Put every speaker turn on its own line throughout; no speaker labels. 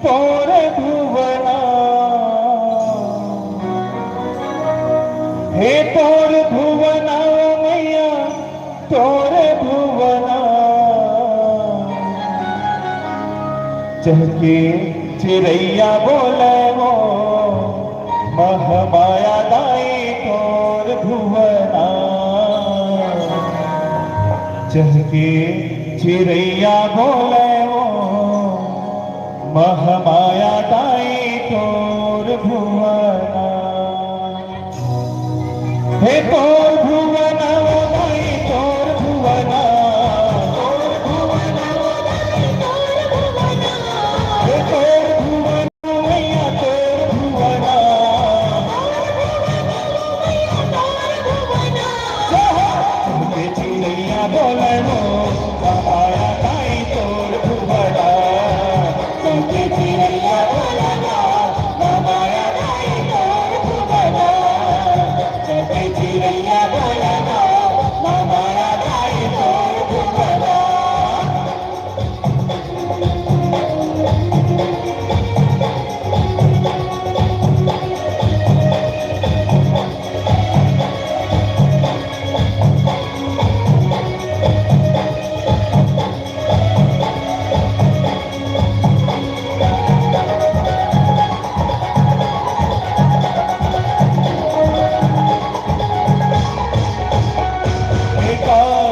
तोरे भुवना हे तोर भुवना मैया तोरे भुवना चहके चिड़ैया बोले वो महमाया दाई तोर भुवना चहके चिड़ैया बोले वो महमाया दाई तोर भुवना हे तोर भुवना दाई तोर भुवना हे तोर भुवना मैया तोर भुवना चहके चिड़ैया बोले वो महमाया दाई तोर भुवना चहके चिड़ैया बोले वो महमाया दाई तोर भुवना चहके चिड़ैया बोले वो महमाया दाई तोर भुवना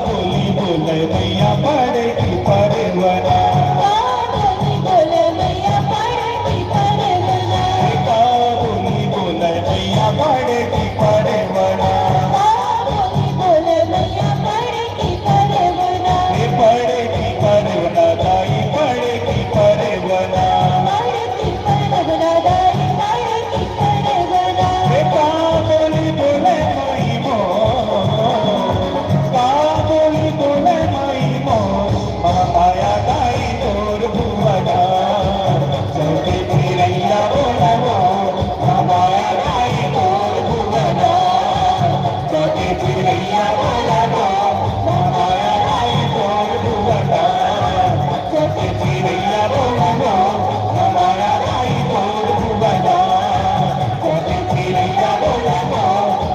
बोली बोले मैया पड़े की परवना बोली बोले मैया पड़े की परवना बोली बोले मैया पड़े की परवना बोली बोले मैया पड़े की परवना पड़े की परवना दाई पड़े की परवना दाई पड़े की परवना बोली बोले माई मो बोली बोले माई मो महमाया दाई तोर भुवना चहके चिड़ैया बोले वो महमाया दाई तोर भुवना चहके चिड़ैया बोले वो महमाया दाई तोर भुवना चहके चिड़ैया बोले वो महमाया दाई तोर भुवना चहके चिड़ैया बोले वो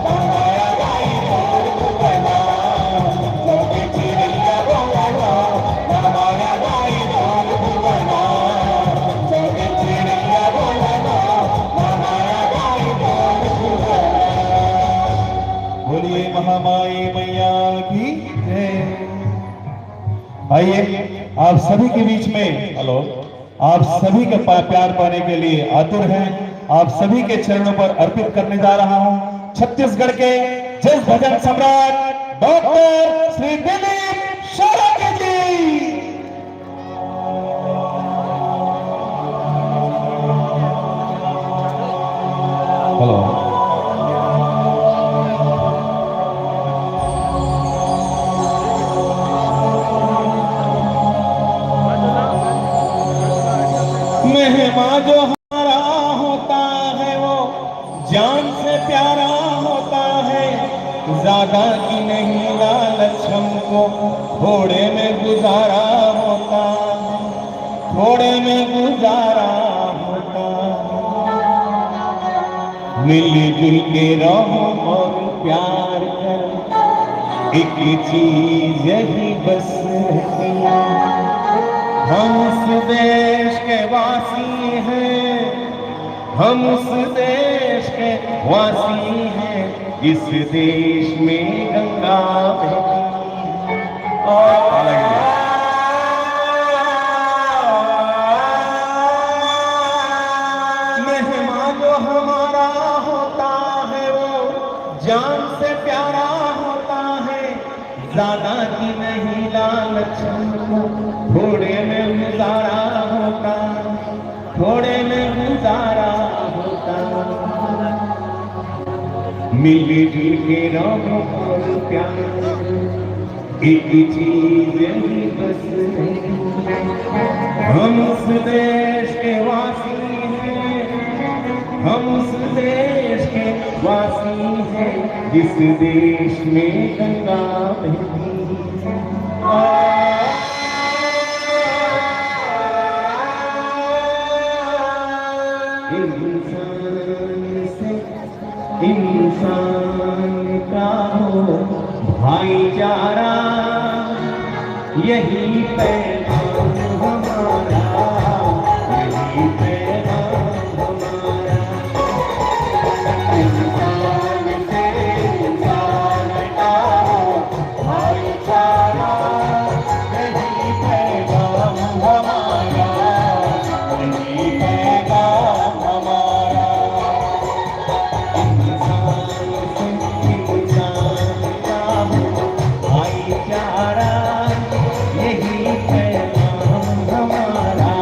महमाया दाई तोर भुवना चहके चिड़ैया बोले वो महमाया दाई तोर भुवना चहके चिड़ैया बोले वो महमाया दाई तोर भुवना। बोलिए महामाई मैया की जय। आइए आप सभी के बीच में हेलो आप सभी के प्यार पाने के लिए आतुर हैं। आप सभी के चरणों पर अर्पित करने जा रहा हूं छत्तीसगढ़ के जस भजन सम्राट डॉक्टर श्री दिलीप शारंगी जी। हेलो मेहमा जो हमारा होता है वो जान से प्यारा होता है ज्यादा की नहीं लालच हमको थोड़े में गुजारा होता है थोड़े में गुजारा होता है मिलजुल के रहो और प्यार करो एक चीज यही बस है हम उस देश के वासी हैं हम उस देश के वासी हैं जिस देश में गंगा बहती और मेहमान जो हमारा होता है वो जान से प्यारा होता है ज्यादा की नहीं लालच हमको थोड़े में गुजारा होता थोड़े में गुजारा होता मिलजुल के रहो और प्यार एक चीज ही बस हम उस देश के वासी हैं हम उस देश के वासी हैं जिस देश में गंगा बहती है।
इंसान से इंसान का हो भाईचारा, यही पैगाम हमारा, यही पैगाम हमारा। इंसान से इंसान का हो भाईचारा, यही पैगाम हमारा, यही पैगाम हमारा। इंसान से इंसान का हो भाईचारा, यही पैगाम हमारा,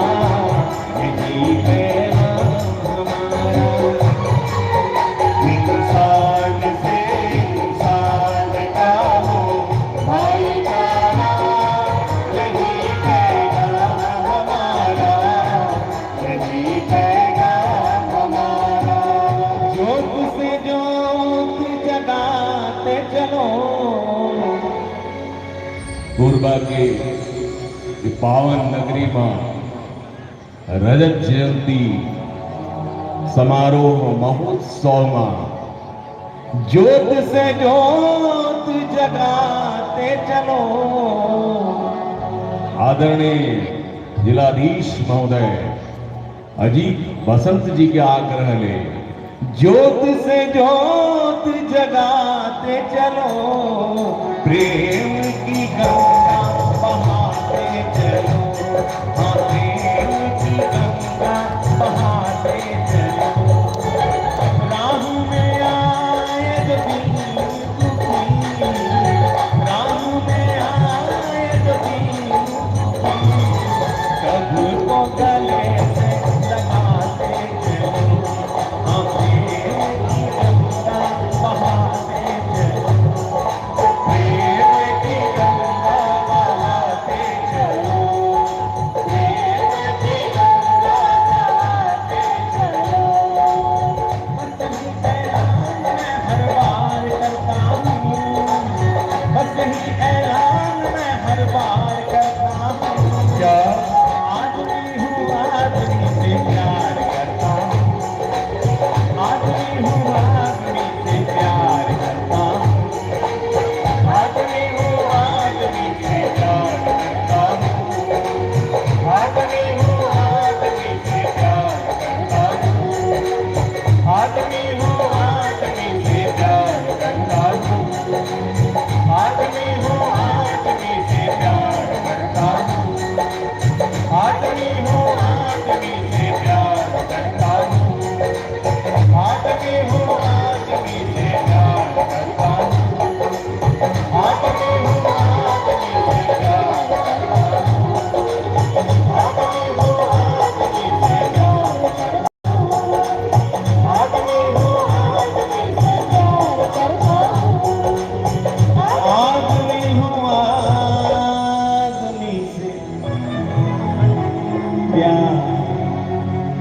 यही पैगाम हमारा। इंसान से इंसान का हो भाईचारा, यही पैगाम हमारा, यही पैगाम हमारा। ज्योत से ज्योत जगाते चलो,
कोरबा के पावन नगरी में रजत जयंती समारोह महोत्सव में
ज्योत से ज्योत जगाते चलो।
आदरणीय जिलाधीश महोदय अजीत बसंत जी के आग्रह ले
ज्योत से ज्योत जगाते चलो, प्रेम की गंगा बहाते चलो, हाँ प्रेम की गंगा बहाते चलो। राह में आए जो दिल दुखी, राह में आए जो दिल दुखी, सबको गले से लगाते चलो, हाँ प्रेम की गंगा बहाते चलो, प्रेम की गंगा बहाते चलो, प्रेम की गंगा बहाते चलो। बस यही ऐलान मैं हर बार करता हूँ, बस यही ऐलान मैं हर बार करता हूँ।
क्या
आदमी हूँ आदमी से प्यार करता हूँ, आदमी हूँ आदमी से प्यार करता हूँ, आदमी हूँ आदमी से प्यार करता हूँ, आदमी हूँ आदमी से प्यार करता हूँ, आदमी हूँ आदमी से प्यार करता हूँ, आदमी हूँ आदमी से प्यार करता हूँ, आदमी हूँ आदमी से प्यार करता हूँ, आदमी हूँ आदमी से प्यार करता हूँ, आदमी हूँ आदमी से प्यार करता हूँ, आदमी हूँ आदमी से प्यार करता हूँ, आदमी हूँ आदमी से प्यार करता हूँ, आदमी हूँ आदमी से प्यार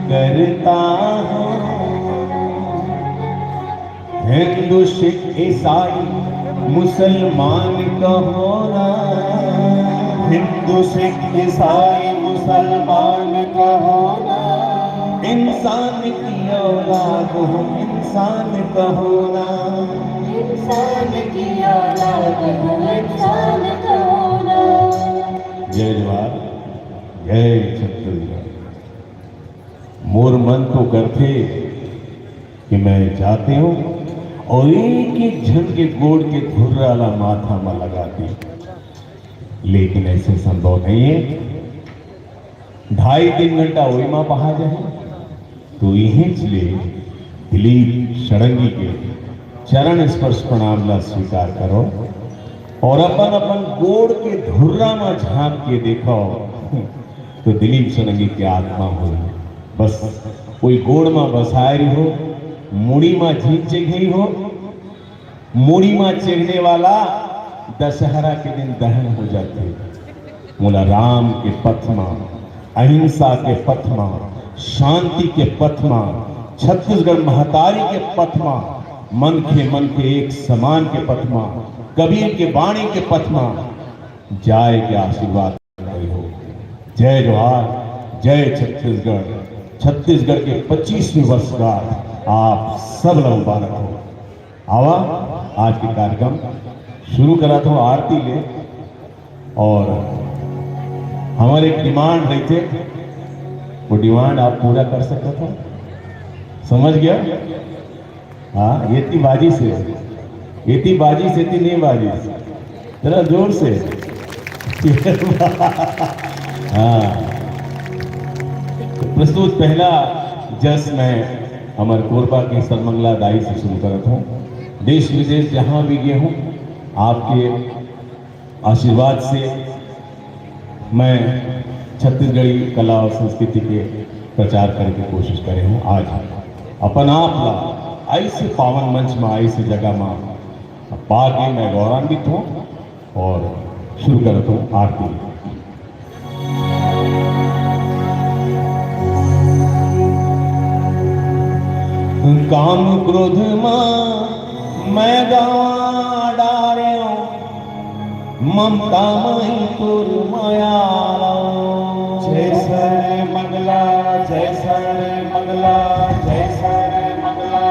करता हूँ। हिंदू सिख ईसाई मुसलमान कहो ना, हिंदू सिख ईसाई मुसलमान कहो ना, इंसान की औलाद हो इंसान कहो ना,
इंसान की औलाद हो इंसान कहो ना।
जय जवान जय छत्तीसगढ़। मोर मन तो करते कि मैं जाते हूँ और एक एक झन के गोड़ के धुर्राला माथा में लगाती, लेकिन ऐसे संभव नहीं है। 2.5-3 घंटा वही माँ बहा जाए तो यहीं ले दिलीप षडंगी के चरण स्पर्श प्रणाम ला स्वीकार करो और अपन अपन गोड़ के धुर्रा में झांक के देखो तो दिलीप षडंगी की आत्मा हो, बस कोई गोड़ में बसाए हो, मुड़ी में झींचे गई हो, मुड़ी में चढ़ने वाला दशहरा के दिन दहन हो जाते। मोला राम के पथ में, अहिंसा के पथ में, शांति के पथ में, छत्तीसगढ़ महतारी के पथ में, मन के एक समान के पथ में, कबीर के वाणी के पथ में जाए के आशीर्वाद हो। जय जोहार, जय छत्तीसगढ़। छत्तीसगढ़ के 25वीं वर्षगांठ आप सब लोग मुबारक हो। आवा आज के कार्यक्रम शुरू करा था आरती ले, और हमारे एक डिमांड रही थे, वो डिमांड आप पूरा कर सकता था, समझ गया? हाँ, ये थी बाजी से, ये थी बाजी से, थी नहीं बाजी से, जरा जोर से। हाँ, तो प्रस्तुत पहला जस मैं अमर कोरबा के सरमंगला दाई से शुरू करता हूँ। देश विदेश जहाँ भी गए हूँ, आपके आशीर्वाद से मैं छत्तीसगढ़ी कला और संस्कृति के प्रचार करने की कोशिश करे हूँ। आज अपन आप ला ऐसे पावन मंच में, ऐसी जगह में पा के मैं गौरवान्वित हूँ और शुरू करता हूँ आरती। काम क्रोध मां मैं गावा डार्यो, ममता मई तुर माया।
जय सर मंगला, जय सर मंगला, जय सर मंगला,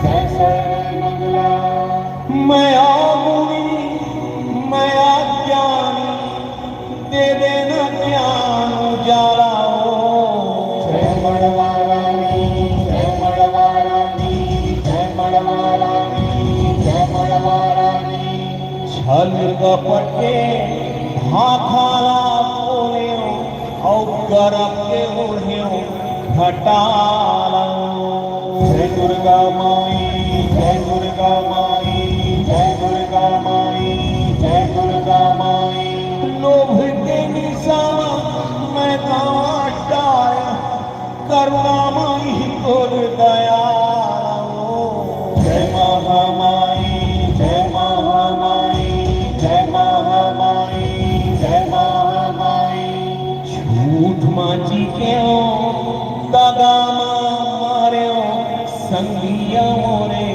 जय सर मंगला।
मैं आमुनी मैं अज्ञानी, दे देना ज्ञान उजाला।
जय मड़वा रानी, जय मड़वा रानी, जय मड़वा रानी, जय मड़वा रानी।
छल कपट के भाखाला बोले और गर्भ के ओढ़े घटाला।
जय दुर्गा माई, जय दुर्गा माई, जय दुर्गा माई, जय दुर्गा माई।
लोभ के निशाना मैं काट डाया, करुणा माई तोर दया।
जय महामाई, जय महामाई, जय महामाई, जय महामाई।
झूठ माची के दगा मारे संगिया मोरे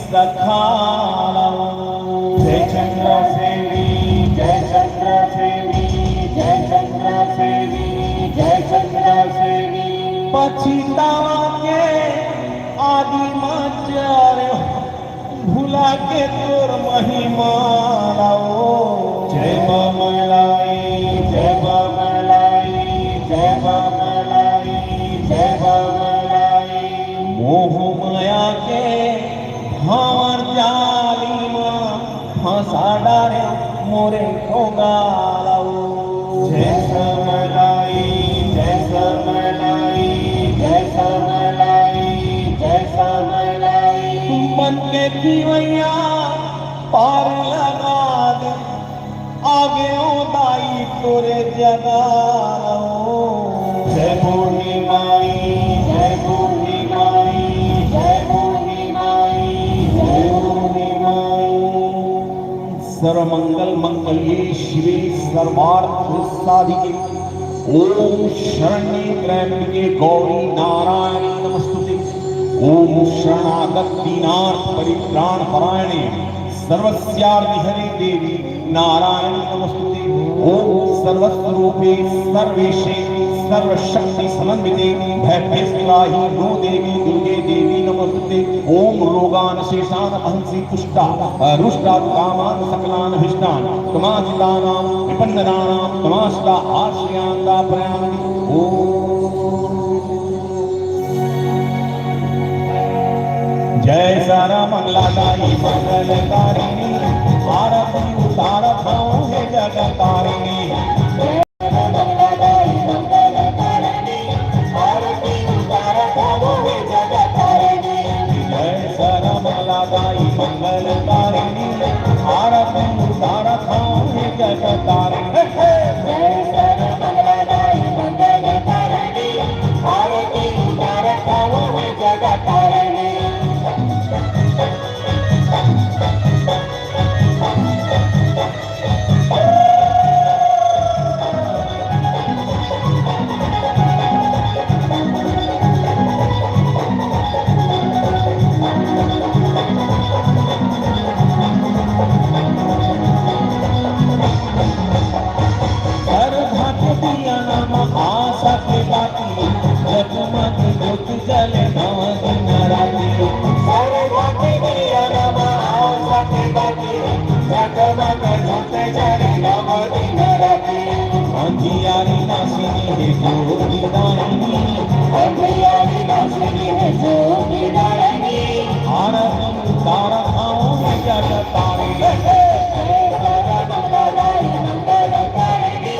सखाला।
जय चंद्र सेवी, जय चंद्र सेवी, जय चंद्र सेवी, जय चंद्र सेवी।
पछितावा के आदि माचार भुला के तोर महिमा लाओ।
जय बमलाई, जय बमलाई, जय बमलाई, जय बमलाई।
मोह माया के भावर जाली मां फंसा डारे मोरे ठोगा लाओ।
जय समलाई, जय समलाई, जय समलाई, जय समलाई।
मन के दीवैया पार लगा दे, आगे दाई तोरे जगा लाओ।
जय बूढ़ी माई, जय बूढ़ी माई, जय बूढ़ी माई, जय बूढ़ी माई।
सर्वमंगल मंगल्ये शिवे सर्वार्थ साधिके, ओम शरण्ये त्र्यंबके गौरी नारायणी नमस्तुते। ओम शरणागत दीनार्थ परित्राण परायणे सर्वस्यार्ति हरे देवी नारायणी नमस्तुते। ओम सर्वस्वरूपे सर्वेशे सर्वशक्ति समन्विते भयभीत्राहि नो देवी दुर्गे देवी नमस्तुते। ओम रोगान शेषान अहंसि पुष्टा रुष्टा कामान सकलान हिष्टान तमाजितानां विपन्नदानां तमाश्ता आश्रयांता प्रयामि। जय सारा मंगलादायी मंगलकारिणी, आरती उतारत हूँ हे जगतारिणी।
मंगलदायी मंगलकारिणी, आरती उतारत हूँ हे जगतारिणी।
जय सारा मंगलादायी मंगलकारिणी, आरती उतारत हूँ हे जगतारिणी।
जय सर मंगलदायी मंगलकारिणी, आरती उतारत हूँ हे जगतारिणी।
ज्योत जले नव दिन राति
सारे जाते दिया नमा आओ साथे बाती जगमग ज्योत जले नव दिन राति
अंधियारी नाशिनी है ज्योति दायिनी
अंधियारी नाशिनी है ज्योति दायिनी
आरती तारा खाओ में जग तारे
सर्वमंगलाय मंगलकारिणी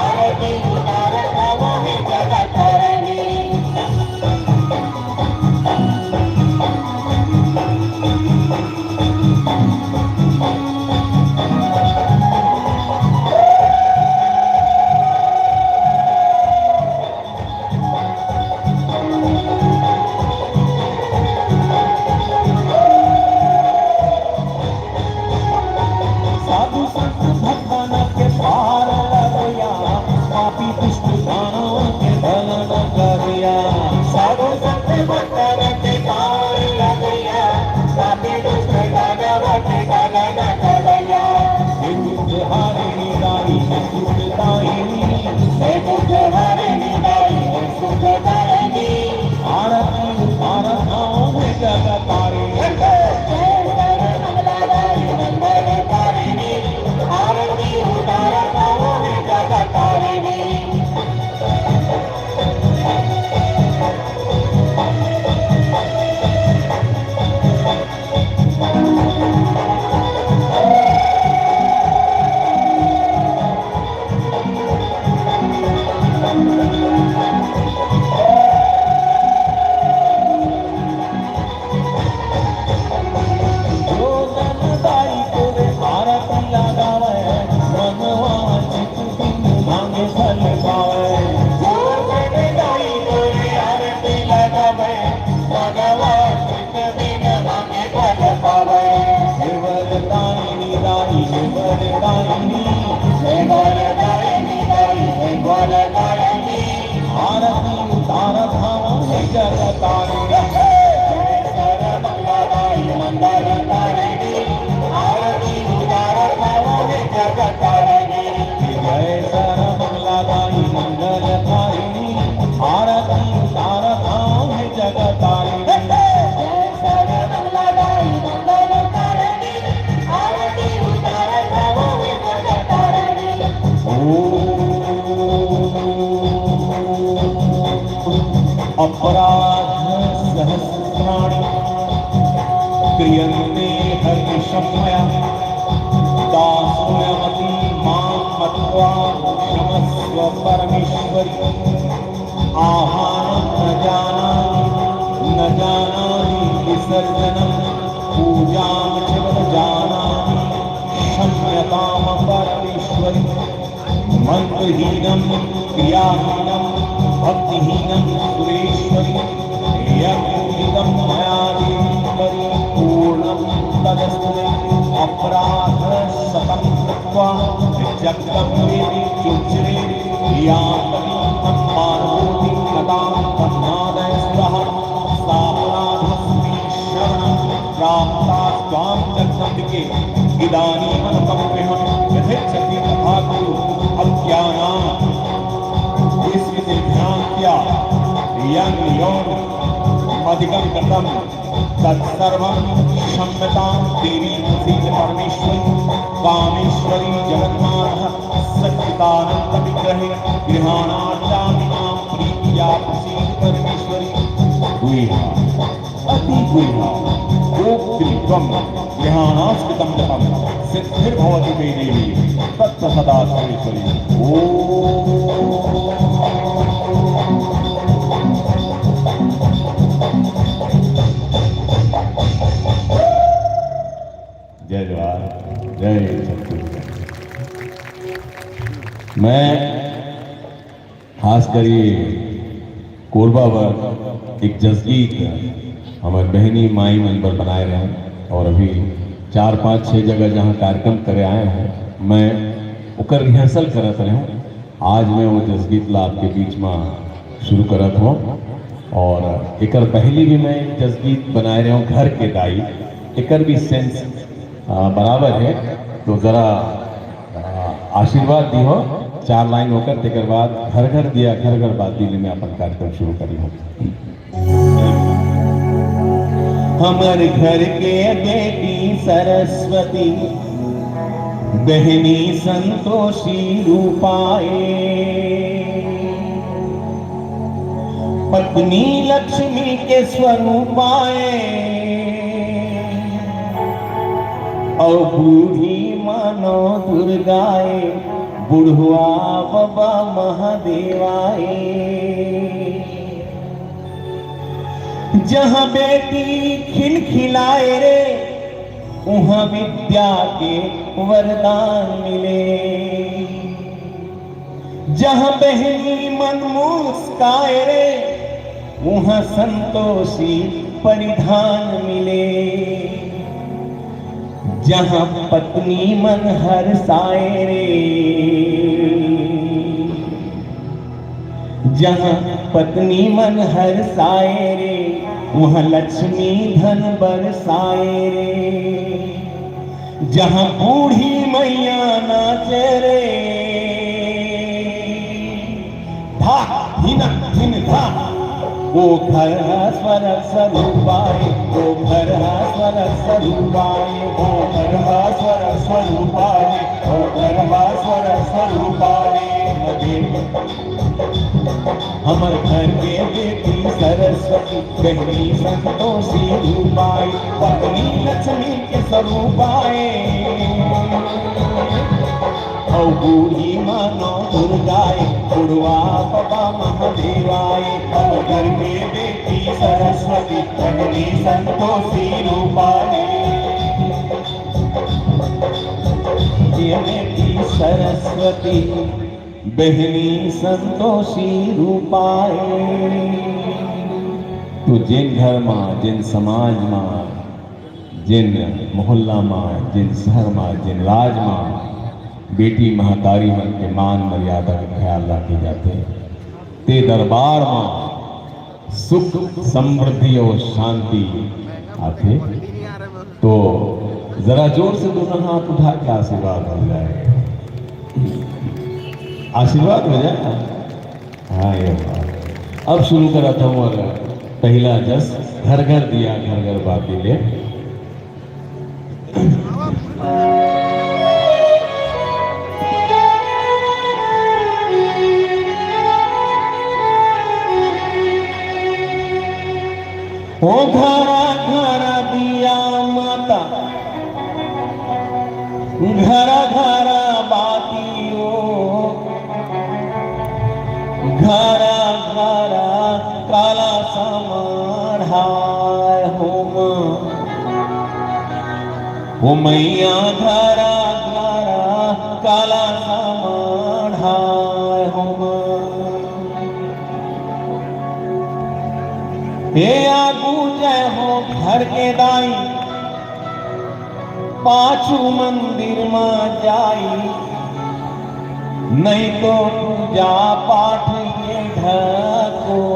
आरती उतार गावो है जगतारिणी
साधु संत भक्तन के पार लगया पापी दुष्ट दानव के दलन करिया
साधु संत भक्तन के पार लगया पापी दुष्ट दानव के दलन करया
हे बुद्धहारिणी दाई हे सुखदायिनी
हे बुद्धहारिणी दाई हे सुखदायिनी
आरती उतार खाओ में जग तारे
सर्वमंगलाय मंगलकारिणी आरती उतार गावो है जगतारिणी
जो जनदाई को रे आरती लगावे मनवा चित दिन मांगे फल पावे
जो जनदाई तोरे आरती लगावे भगवान चित दिन मांगे फल पावे
हे वरदायिनी दाई हे वरदायिनी
हे वरदायिनी दाई हे वरदायिनी
आरती उतार खाओ में जग तारे
सर्वमंगलाय मंगलकारिणी आरती उतार गावो है जगतारिणी
जय सर्वमंगलादायी मंगलकारिणी आरती उतार खाओ में जग तारे
सर्वमंगलाय मंगलकारिणी आरती उतार गावो है जगतारिणी
अपराध सहस्राणि क्रियन्ते हर्षमया दासुयमती मां मत्वा क्षमस्व परमेश्वरी आहारं न जानामि विसर्जनं पूजां च न जानामि क्षम्यतां परमेश्वरी मंत्रहीनं क्रियाहीनं भक्तिहीनं सुरेश्वरी यज्ञं मया देवी परिपूर्णं तदस्तु अपराध शतं कृत्वा जगतं देवी चुच्रे यातनी पार्वती कदां तन्नादय स्वः सापराधस्मी शरणं प्राप्ता त्वां जगदम्बिके इदानीमनुकम्पेहं यथेच्छति तथा कुरु अज्ञानां इससे भ्रांत्या यं यौन अधिकं कृतं तत्सर्वं क्षम्यतां देवी प्रसीद परमेश्वरी कामेश्वरी जगन्मातः सच्चिदानन्दविग्रहे गृहाणाचामि मां प्रीत्या प्रसीद परमेश्वरी गुह्या अति गुह्या गोप्त्रित्वं गृहाणास्कृतं जपं सिद्धिर्भवति ते देवी तत्र सदा सर्वेश्वरी जय जवाहर जय छत्तीसगढ़। मैं खास कर ये कोरबा वर्ग एक जसगीत हमारे बहनी माई मेंबर बनाए रहे हैं और अभी 4-5-6 जगह जहाँ कार्यक्रम करे आए हैं मैं ओकर रिहर्सल करत रहे हूँ। आज मैं वो जसगीत ला आपके बीच में शुरू करत हूँ और एकर पहली भी मैं एक जसगीत बनाए रहे हूँ घर के दाई एकर भी सेंस बराबर है तो ज़रा आशीर्वाद दी हो 4 लाइन होकर तेकर बाद घर घर दिया घर घर बात दिल्ली में अपन कार्यक्रम शुरू करी हो। हमर घर के बेटी सरस्वती बहनी संतोषी रूपाए पत्नी लक्ष्मी के स्वरूपाए और बूढ़ी मानो दुर्गाए बुढ़वा बाबा महादेवाए जहां बेटी खिलखिलाए रे वहां विद्या के वरदान मिले जहां बहनी मन मुस्काए रे वहां संतोषी परिधान मिले जहां पत्नी मन हर्षाए रे जहां पत्नी मन हर्षाए रे वहां लक्ष्मी धन बरसाए रे जहां बूढ़ी मैया नाचे रे धा हिना हिन धा वो घर स्वर स्वरूपाए वो घर स्वर स्वरूपाए वो घर स्वर स्वरूपाए वो घर स्वर स्वरूपाए हमर घर के बेटी सरस्वती बहनी संतोषी रूपाए पत्नी लक्ष्मी के स्वरूपाए और बूढ़ी मानो दुर्गाए बुढ़वा बाबा महादेवाए और घर के बेटी सरस्वती बहनी संतोषी रूपाए ये बेटी सरस्वती बहनी संतोषी रूपाए तो जिन घर में जिन समाज में जिन मोहल्ला में जिन शहर में जिन राज में बेटी महतारी मन के मान मर्यादा का ख्याल रखे जाते ते दरबार में सुख समृद्धि और शांति आते तो जरा जोर से दोनों हाथ उठा के आशीर्वाद हो जाए आशीर्वाद हो जाए हाँ ये बात अब शुरू करा था और पहला जस घर घर दिया घर घर बाकी ले ओ घरा घरा दिया माता घरा घरा बातियो घरा घरा काला समाढ़ाय हो मैया घरा घरा काला समाढ़ाय हो हे आगू जय हो घर के दाई पाछू मंदिर में जाई नहीं तो पूजा पाठ के ढकोसला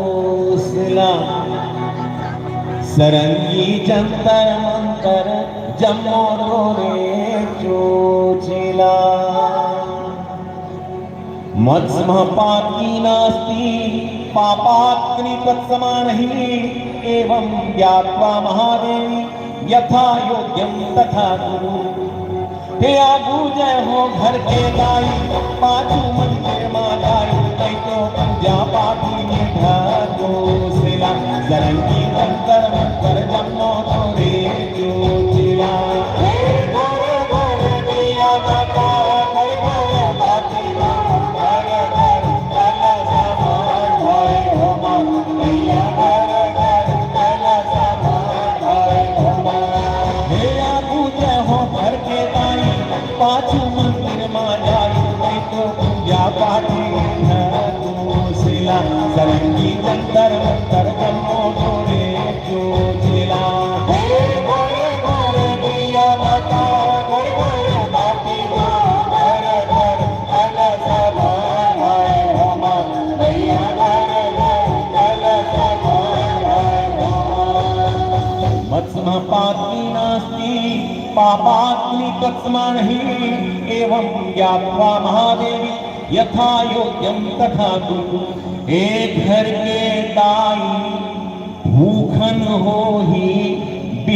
सरंगी जंतर मंतर जम्मो रे चोचिला मत्स्म पाकी नास्ति पापाग्नि तत्समानहि एवं ज्ञात्वा महादेवी यथा योग्यं तथा कुरु हे आगू जय हो घर के दाई पाछू मंदिर में जाई नहीं तो पूजा पाठ में ढकोसला सरंगी जंतर मंतर जम्मो रे चोचिला पाछू मंदिर में जाई नहीं तो पूजा पाठ ढकोसला सरंगी जंतर मंतर जम्मो रे चोचिला मत्स्म पाकी नास्ति पापाग्नि तत्समानहि एवं ज्ञात्वा महादेवी यथा योग्यं तथा कुरु एक घर के दाई भूखन हो ही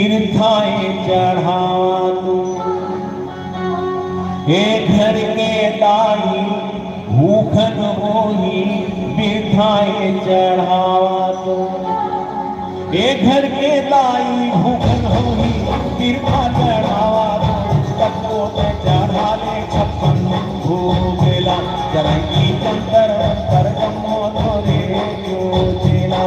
बिरथाए चढ़ावा तू हे घर के दाई भूखन होई बिरथाए चढ़ावा तू हे घर के दाई भूखन होई बिरथा चढ़ावा तू सबको ते चढ़ा ले छप्पन भोगेला चरंगी चंदर पर जमो तोरे क्यों चेला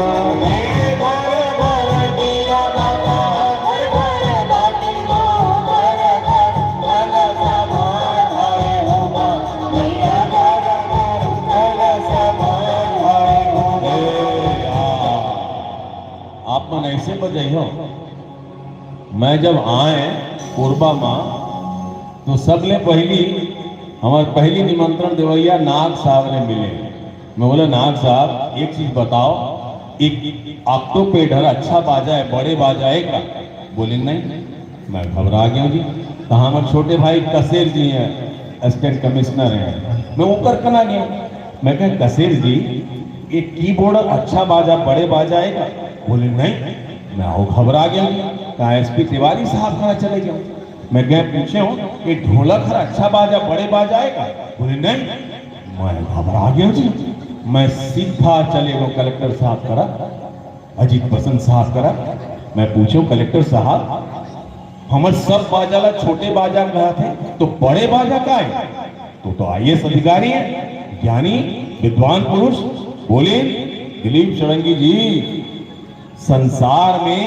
आप मन ऐसे बजाई हो मैं जब आए पूर्वा माँ तो सबले पहली हमारे पहली निमंत्रण देवैया नाग साहब ने मिले। मैं बोला नाग साहब एक चीज बताओ, एक ऑक्टोपेडर अच्छा बाजा है, बड़े बाजा है का? बोले नहीं। मैं घबरा गया जी। तो हमारे छोटे भाई कसेर जी हैं, असिस्टेंट कमिश्नर हैं। मैं ऊपर कना गया, मैं कहा कसेर जी एक कीबोर्ड अच्छा बाजा बड़े बाजा है का? बोले नहीं। मैं वो घबरा गया, कहा एसपी तिवारी साहब कहाँ चले गए? मैं गए पूछे हूँ कि ढोलक हर अच्छा बाजा बड़े बाजा है का? बोले नहीं। मैं घबरा गया जी। मैं सीधा चले गो कलेक्टर साहब करा, अजीत बसंत साहब करा। मैं पूछो कलेक्टर साहब हमारे सब बाजा ला छोटे बाजा कहा थे तो बड़े बाजा का है? तो आईएएस अधिकारी है, ज्ञानी विद्वान पुरुष। बोले दिलीप षडंगी जी संसार में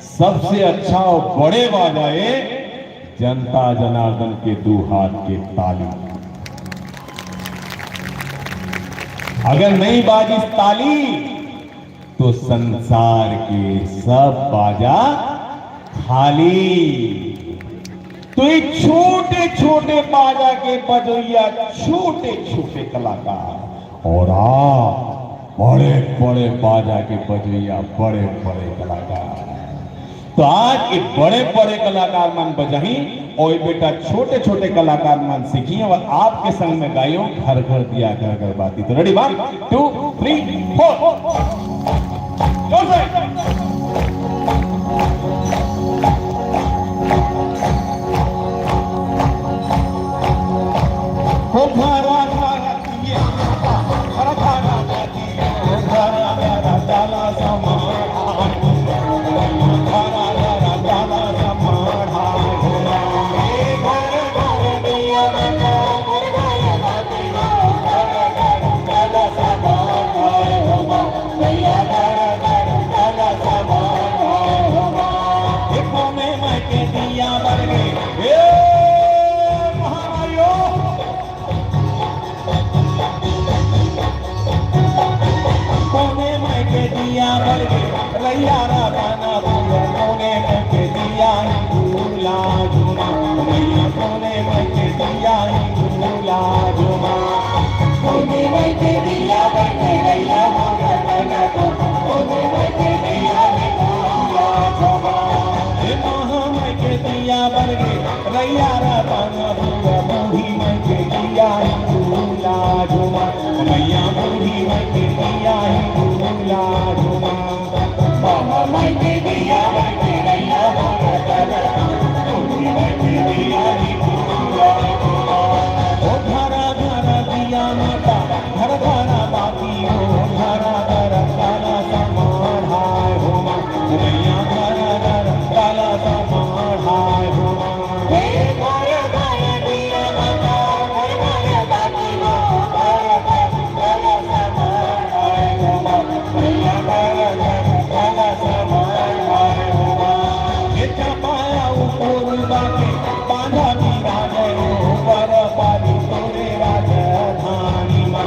सबसे अच्छा और बड़े बाजा है जनता जनार्दन के दो हाथ के ताली। अगर नहीं बाजी ताली तो संसार के सब बाजा खाली। तो ये छोटे छोटे बाजा के बजैया छोटे छोटे कलाकार और आप बड़े बड़े बाजा के बजैया बड़े बड़े कलाकार। तो आज ये बड़े बड़े कलाकार मन बजाही और ये बेटा छोटे छोटे कलाकार मन सीखी और आपके संग में गायो घर घर दिया घर घर बाती। तो रेडी 1 2 3 4
पर पाली तोरे राजधानी मां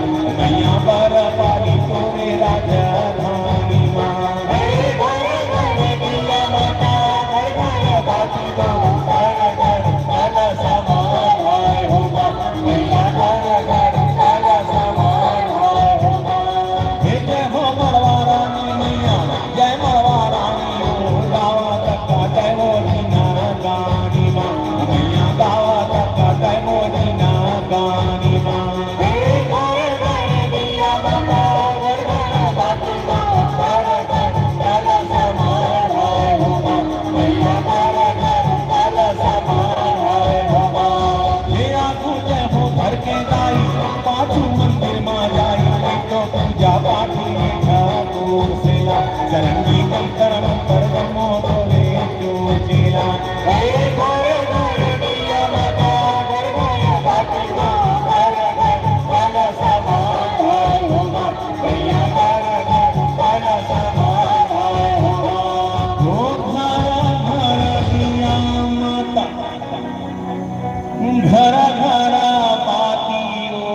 घरा घरा पातियो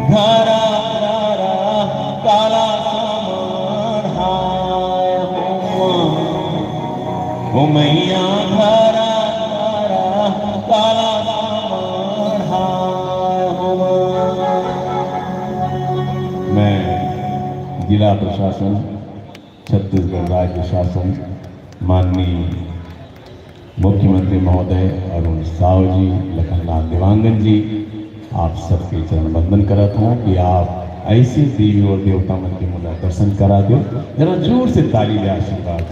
घरा घरा काला सामान हाय हो मैया घरा घरा काला सामान हाय हो। मैं जिला प्रशासन छत्तीसगढ़ राज्य शासन माननीय मुख्यमंत्री महोदय अरुण साव जी, लखनलाल दिवांगन जी, आप सबके चरण वंदन करता हूँ कि आप ऐसे देवी और देवता मन के मुझे दर्शन करा दो। जरा जोर से ताली दे आशीर्वाद।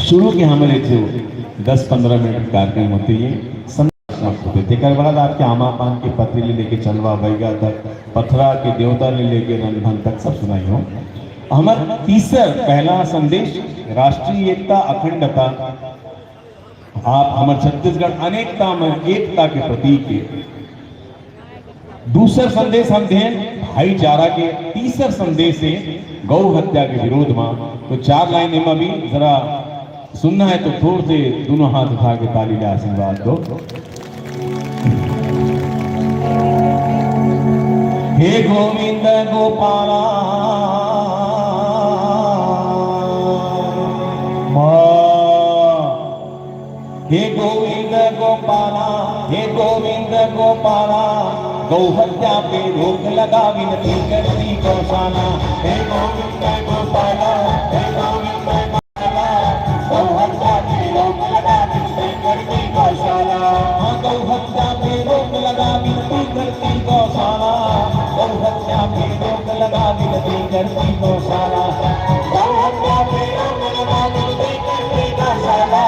शुरू के हमारे जो 10-15 मिनट कार्यक्रम होते हैं तेकर बाद आपके आमा पान के पथरीले लेके चलवा बैगा तक, पथरा के देवता ने लेके रणधन तक सब सुनाई हो। हमारा तीसरा पहला संदेश राष्ट्रीय एकता अखंडता। आप हमारे छत्तीसगढ़ अनेकता में एकता के प्रतीक है। दूसरा संदेश हम दें भाईचारा के। तीसरा संदेश है गौ हत्या के विरोध में। तो 4 लाइन में भी जरा सुनना है तो थोड़े से दोनों हाथ उठा के ताली का आशीर्वाद दो। हे गोविंद गोपाला हे गोविंद गोपाला, हे गोविंद गोपाला, गौ हत्या पे रोक लगा विनती करती गौशाला। हे गोविंद गोपाला, हे गोविंद गोपाला, गौ हत्या पे रोक लगा विनती करती गौशाला। हाँ, गौ हत्या पे रोक लगा विनती करती गौशाला। गौ हत्या पे रोक लगा विनती करती गौशाला। गौ हत्या पे रोक लगा विनती करती गौशाला।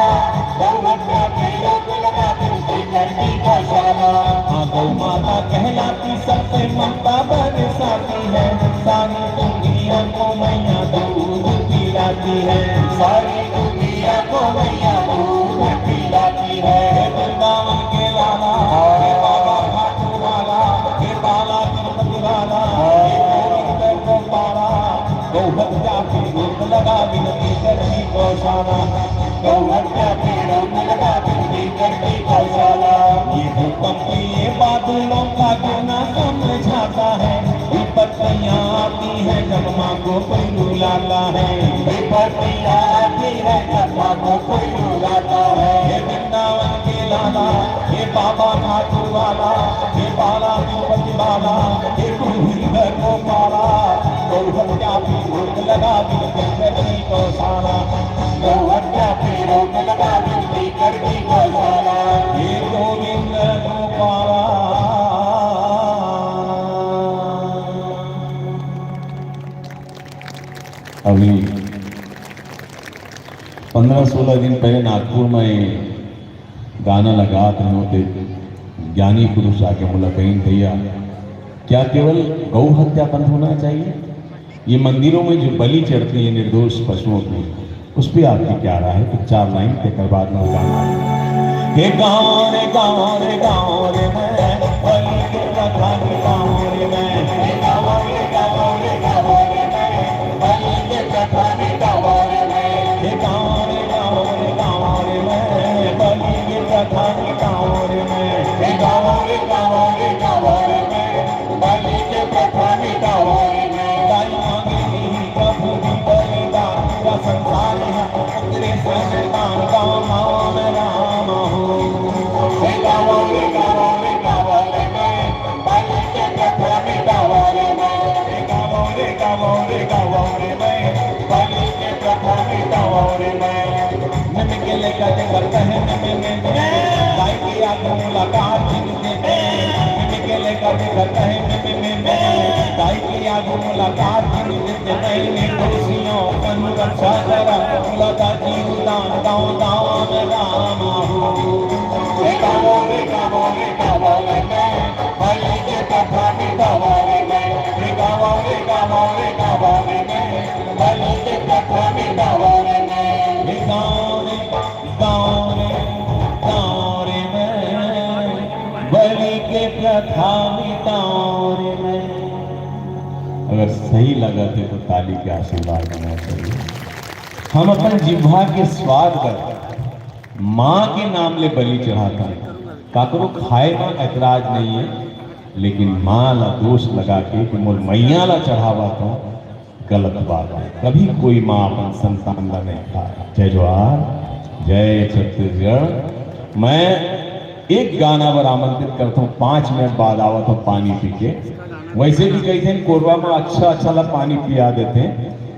गौ माता कहलाती सबसे ममता बरसाती है। सारी दुनिया को मैया दूध पिलाती है। सारी दुनिया को मैया दूध पिलाती है। वृंदावन के लाला, हे बाबा खाटू वाला, हे बाला तिरुपति वाला, हे गोविंद गोपाला, गौ हत्या पे रोक लगा विनती करती गौशाला। गौ हत्या पे रोक लगा विनती करती गौशाला। ये भूकंप ये बादलों का क्यों ना समझाता है। विपत्तियां आती है जब माँ को कोई रुलाता है। विपत्तियां आती है जब माँ को कोई रुलाता है। हे वृंदावन के लाला, हे बाबा खाटू वाला, हे बाला तिरुपति वाला, हे गोविंद गोपाला, गौ हत्या पे रोक लगा विनती करती गौशाला। गौ हत्या पे रोक लगा विनती करती गौशाला। हे गोविंद गोपाला। अभी 15-16 दिन पहले नागपुर में गाना लगा थे होते ज्ञानी पुरुष आके बोला कहीं भैया क्या केवल गौ हत्या बंद होना चाहिए? ये मंदिरों में जो बलि चढ़ती है निर्दोष पशुओं की, उस पर आपकी क्या राय है? तो 4 लाइन के बाद में गाना हे गाँव रे गाँव रे गाँव रे मैं बलि के प्रथा के गाँव रे मैं। हे गाँव रे गाँव रे गाँव रे मैं बलि के प्रथा के गाँव रे मैं। हे गाँव रे गाँव रे गाँव रे मैं बलि के प्रथा के गाँव रे मैं। हे गाँव रे गाँव रे गाँव रे मैं बलि के प्रथा के गाँव रे मैं। दाई मांगे प्रभु की बलिदान का संसार है तेरे संतान गाँव माँ में राम हो। हे गाँव रे गाँव रे गाँव रे मैं बलि के प्रथा के गाँव रे मैं। हे गाँव रे गाँव रे गाँव रे मैं बलि के प्रथा के गाँव रे मैं। नम के लेकर करते हैं नम गाय की आंखों मुलाकात देते नम के लेकर करते हैं नम गाय की आंखों मुलाकात देते नहीं दोषियों कनु रक्षा करा लगा जीवदान गाँव गाँव में राम हो। हे गाँव रे गाँव रे गाँव रे मैं बलि के प्रथा के गाँव रे मैं। हे गाँव रे गाँव रे गाँव रे मैं बलि गाँव रे मैं बलि के प्रथा मिटाऊं रे मैं। अगर सही लगा तो ताली के आशीर्वाद देना चाहिए। हम अपन जिह्वा के स्वाद कर माँ के नाम ले बलि चढ़ाता है, काकरो खाए में ऐतराज नहीं है, लेकिन माँ ला दोष लगा के कि मोर मैया ला चढ़ावा तो गलत बात है। कभी कोई माँ अपन संतान ला नहीं खाए। जय जोहार, जय छत्तीसगढ़। मैं एक गाना पर आमंत्रित करता हूँ, 5 मिनट बाद आवत हूँ पानी पी के। वैसे भी कई थे कोरबा में अच्छा ला पानी पिया देते,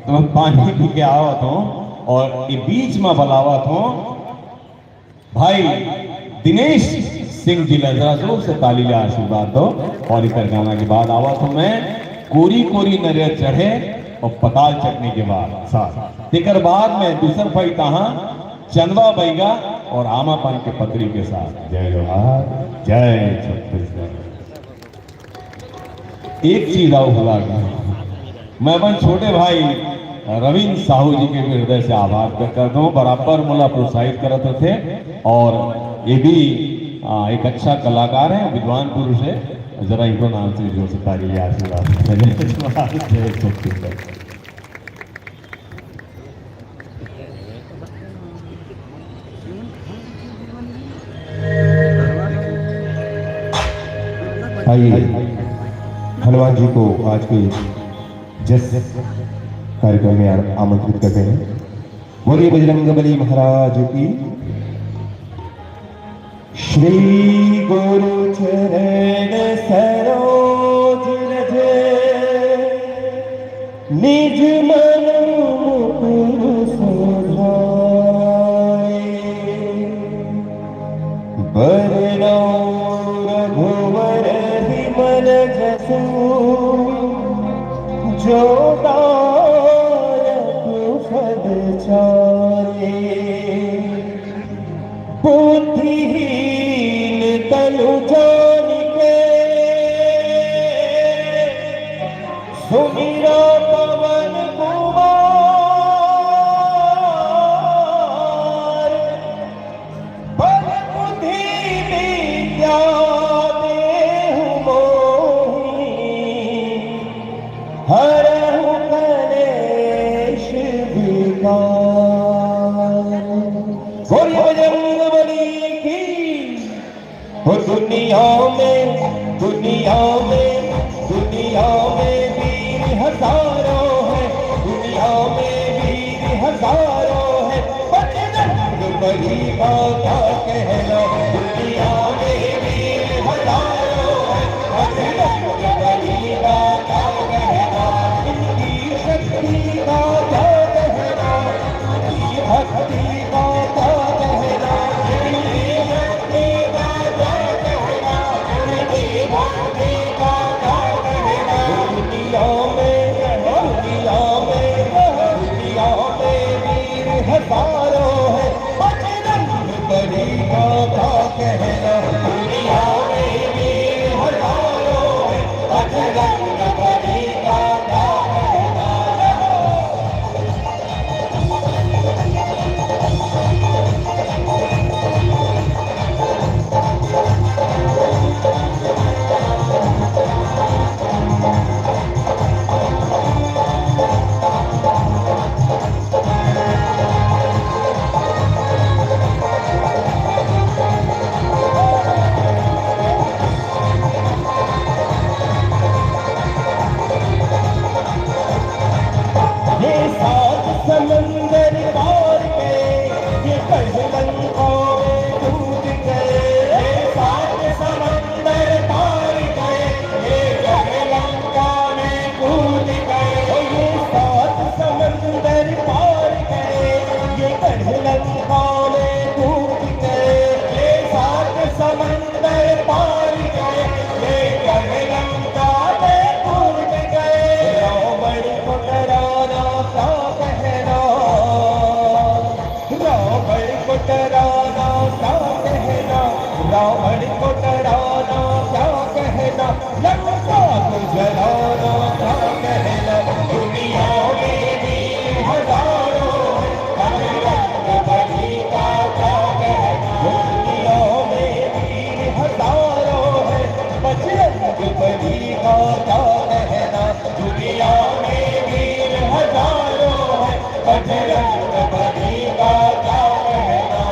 तो मैं पानी पी के आवत हूँ और ये बीच में बुलावत हूँ भाई दिनेश सिंह जी लजरा, जोर से ताली ले आशीर्वाद दो। और इस गाना के बाद आवा तो मैं कोरी कोरी नरियर चढ़े और पताल चटनी के बाद साथ तेकर बाद में दूसर भाई कहा चंदवा बैगा और आमा पान के पत्री के साथ। जय जोहार, जय छत्तीसगढ़। एक चीज आओ भुला गया, मैं अपन छोटे भाई रविंद्र साहू जी के हृदय से आभार व्यक्त करता हूँ। बराबर मुला प्रोत्साहित करते थे और ये भी एक अच्छा कलाकार है, विद्वान पुरुष है। जरा इनको नाम से जो ताली आशीर्वाद। जय छत्तीसगढ़।
आइए हनुमान जी को आज के जस कार्यक्रम में आमंत्रित करते हैं। बोलिए बजरंगबली महाराज की। श्री गुरु चरण सरोज रज निज मन मुकुर सुधाए। बरनौ रघुवर विमल जसु जो दायक फल चारे। बुद्धिहीन तनु जानिके सुमिरा पवन कुमार। बल बुद्धि विद्या देहु मोहि हरहु कलेश विकार। बोलिए बजरंगबली की। हो दुनिया में वीर हजारों है, दुनिया में वीर हजारों है। बजरंगबली का क्या कहना, दुनिया में वीर हजारों है, बजरंगबली का क्या कहना। इनकी शक्ति का क्या कहना, इनकी भक्ति का क्या कहना, इनकी शक्ति का क्या कहना, इनकी भक्ति का क्या कहना। दुनिया में वीर हजारों है, बजरंगबली का क्या कहना। दुनिया में वीर हजारों है, बजरंगबली का क्या कहना।
बजरंग बली का क्या कहना।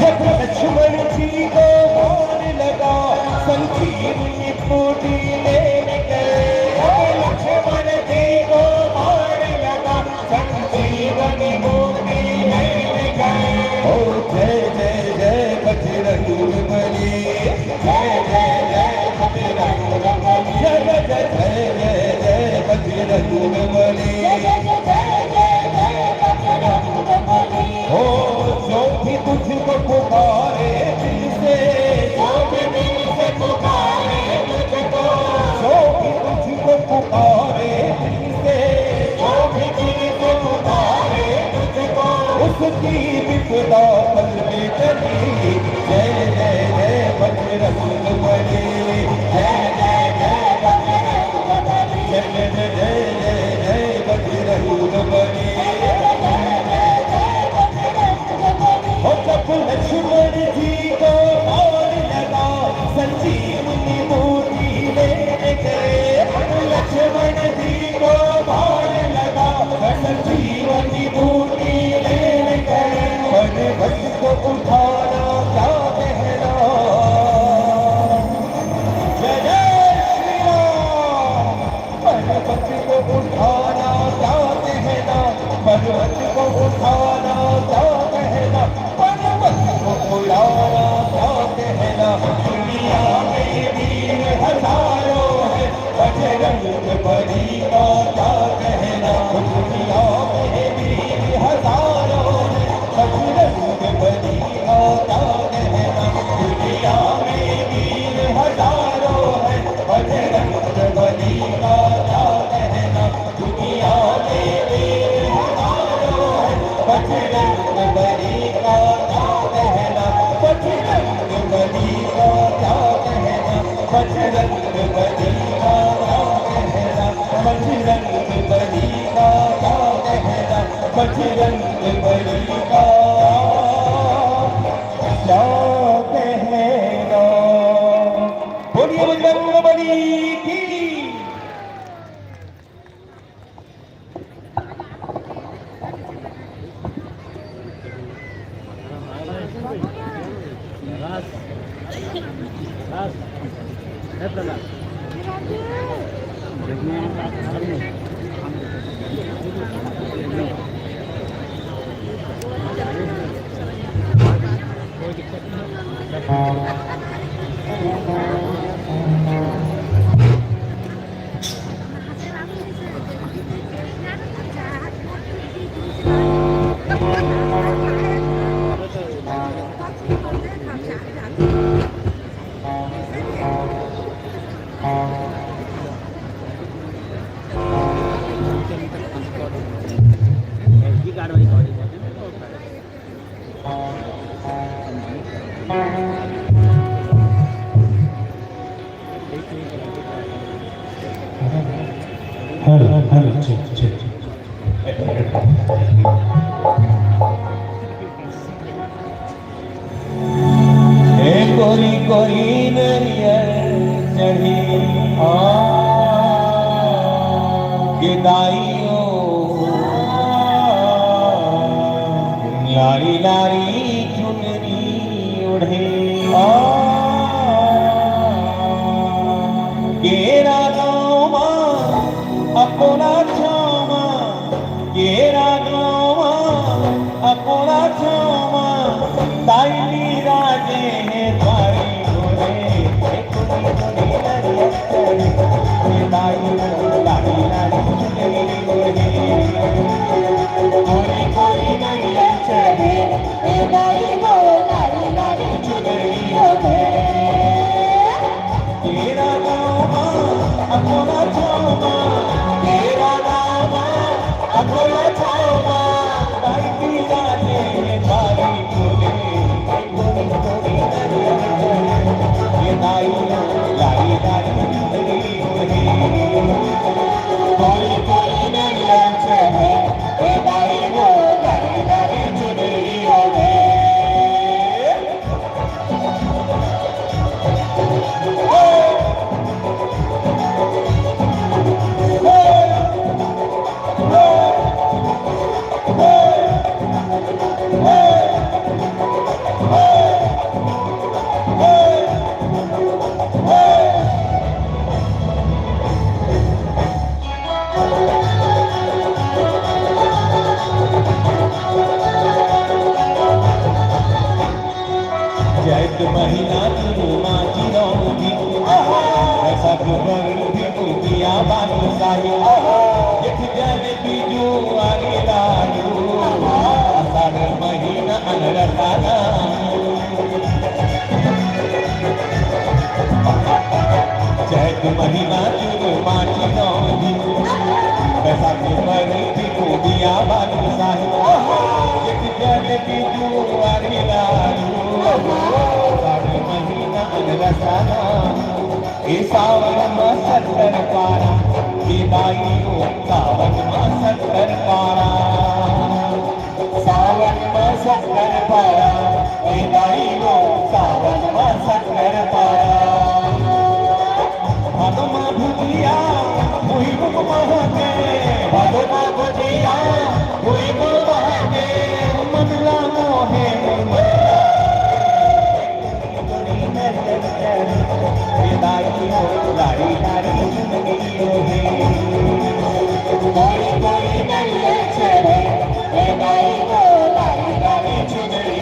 जब लक्ष्मण जी को मान लगा संजीवनी बूटी लेने गए। लक्ष्मण जी को मान लगा संजीवनी बूटी लेने गए। ओ जय जय जय बजरंग बली, जय जय जय बजरंग बली, जय जय जय जय बजरंग बली, जय जय जय बजरंग बली। ओ जो भी तुझको पुकारे दिल से, जो भी दिल से पुकारे तुझको, जो भी तुझको पुकारे दिल से, जो भी दिल से पुकारे तुझको, उसकी विपदा पल में चली। जय जय जय बजरंग बली, जय जय जय बजरंग बली, जय जय जय जय बजरंग बली। जब लक्ष्मण जी को मान लगा संजीवनी बूटी लेने गए। लक्ष्मण जी को मान लगा संजीवनी बूटी लेने गए। पर्वत को उठाना क्या कहना। जय जय श्री राम। पर्वत को उठाना क्या कहना, पर्वत को उठाना क्या कहना, उड़ाना क्या कहना। दुनिया में वीर हजारों है, बजरंग बली का क्या कहना। दुनिया में वीर हजारों है, बजरंग बली का क्या कहना। दुनिया में वीर हजारों है, बजरंग बली का क्या कहना। दुनिया में वीर हजारों है, बजरंग बली का क्या कहना। बजरंग बली का क्या कहना, बजरंग बली का क्या कहना, बजरंग बली का क्या कहना, बजरंग बली का क्या कहना। बोलिए बजरंग बली की। कोरी कोरी नरियर चढ़ी गिदाइयों लारी लारी चुनरी उड़े गेरा गाँव अकोला छामा, गेरा गाँव अकोला छामा ताईली राजे है द्वारी गोरे कोरी कोरी नरियर चढ़ी गिदाइयों लारी लारी चुनरी उड़े कोरी कोरी नरियर चढ़ी गिदाइयों लारी लारी चुनरी उड़े गेरा गाँव अकोला छामा, गेरा गाँव अकोला छामा ताईली राजे है द्वारी गोरे महीना माझी रौदी ऐसा गुबर भी दुनिया बात सायो एक जन बीजू आगे लायो आषाढ़ महीना अनरसाना चैत महीना माझी रौदी ऐसा गुबर भी दुनिया बात सायो एक जन बीजू आगे लायो महीना अनरसाना ए सावन में सत्तर पारा विदाइयो सावन में सत्तर पारा सावन में सत्तर पारा विदाइयो सावन में सत्तर पारा भादमा भुजिया हुई मुख महके भादमा भुजिया हुई मुख महके मनला मोहे लाड़ी लाड़ी जिंदगी लाड़ी लाड़ी नरियल चढ़े लाड़ी लाड़ी लाड़ी चुनरी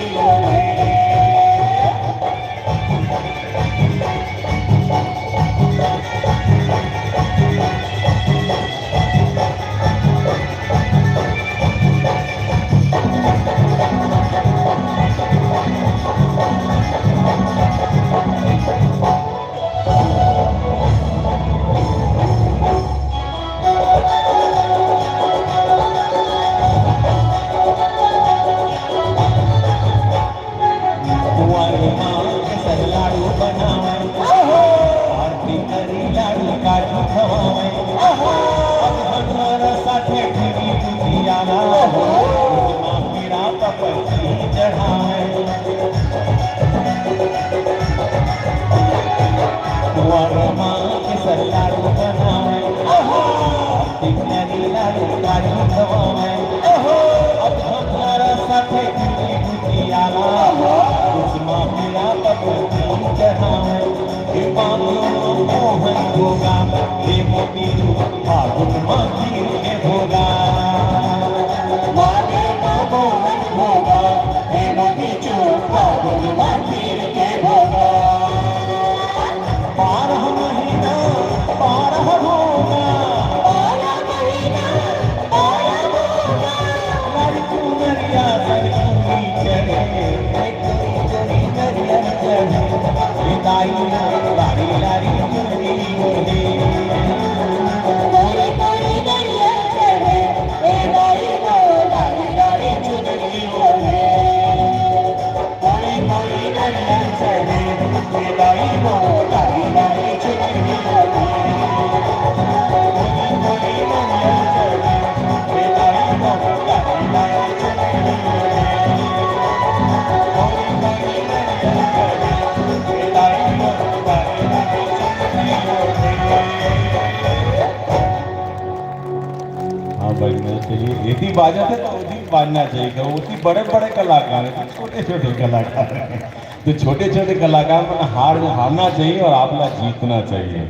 यदि बाजा थे तो उसी बाजना चाहिए उसी बड़े बड़े कलाकार हैं छोटे छोटे कलाकार हैं तो छोटे छोटे कलाकार में हारना चाहिए और आपला जीतना चाहिए।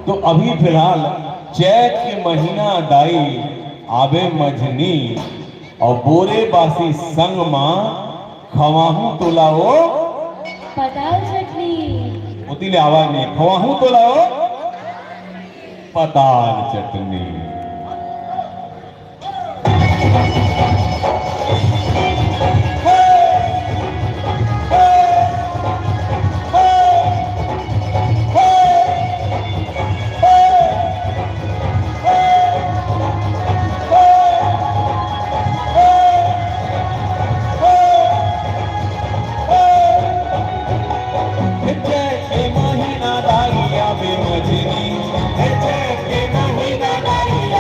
तो अभी फिलहाल चैत के महीना दाई आबे मझनी और बोरे बासी संग मां खवाहू तोलाओ
पताल चटनी
उतीले आवाज नहीं खवाहू तोलाओ पताल चटनी।
महीना दाई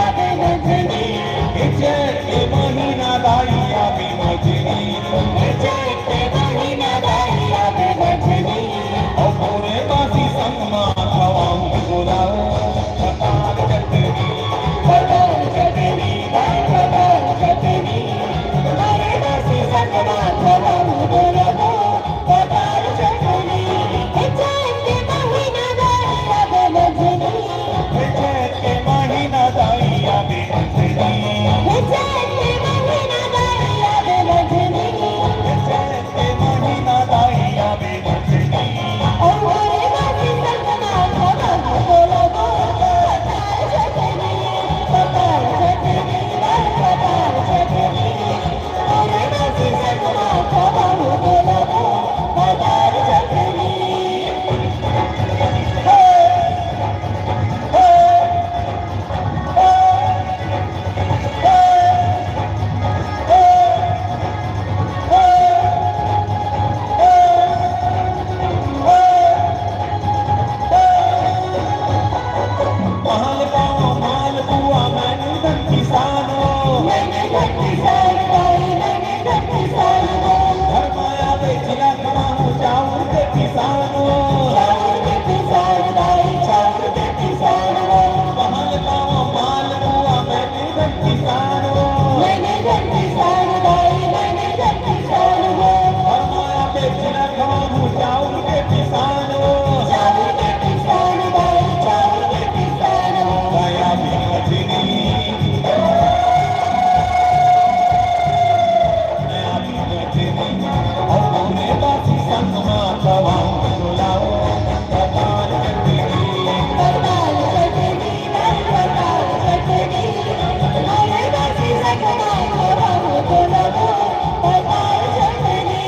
घंटी सरदाई मैंने घंटी सरदाई
घर माया बेचिया खड़ा हूँ चावल के किसानों
चावल घंटी सरदाई चावल घंटी सरदाई
महल पाओ माल हुआ मैंने किसानों
मैंने घंटी सरदाई मैंने घंटी सरदाई
घर माया बेचिया खड़ा हूँ चावल के किसानों
चावल घंटी सरदाई चावल घंटी सरदाई
गया भी मछली नया भी मछली और बोले बासी संग माता बुलाओ पताल चटनी
पताल चटनी पताल चटनी अरे बासी सकना खवाओ बोलो पताल चटनी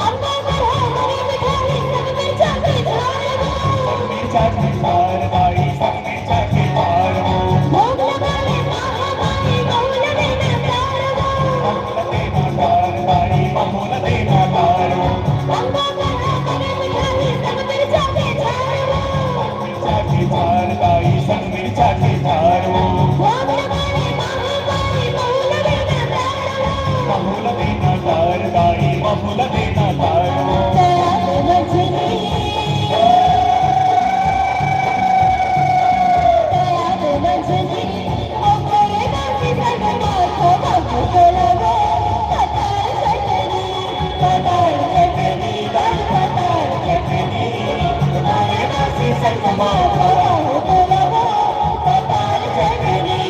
अम्मा बढ़ा मरी मिठाई सब में चाटे झाड़ो
चाटी सरदाई सब में चाटी मारो
भोग लगाने महामारी बहुल देना तारो
सरदाई बहुल देना तारो
अम्मा बढ़ा मरी मिठाई सब में चाटे झाड़ो
चाटी सरदाई सब में चाटी मारो
भोग लगाने महामारी बहुल देना तारो
बहुल देना सरदाई बहुल देना तारो
दयाल मछली दयाल मछली ओ करे बासी सकना खवाओ बोलो पताल चटनी पताल चटनी पताल चटनी अरे बासी सकना खवाओ बोलो पताल चटनी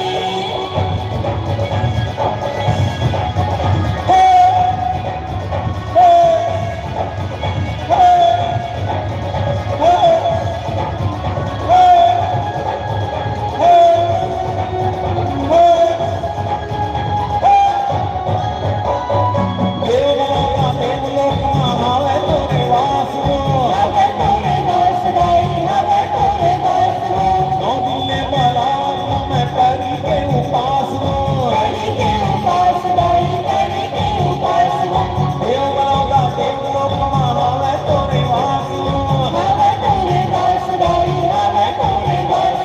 देवलोका देवलोक महावे तोरे वासुओ
हवे तोरे बस गई हवे तोरे बस
नौ दिले बरात में परी के उपासनो
करी के उपास गई करी के उपास
देवलोका देवलोक महावे तोरे वासुओ
हवे तोरे बस गई हवे तोरे बस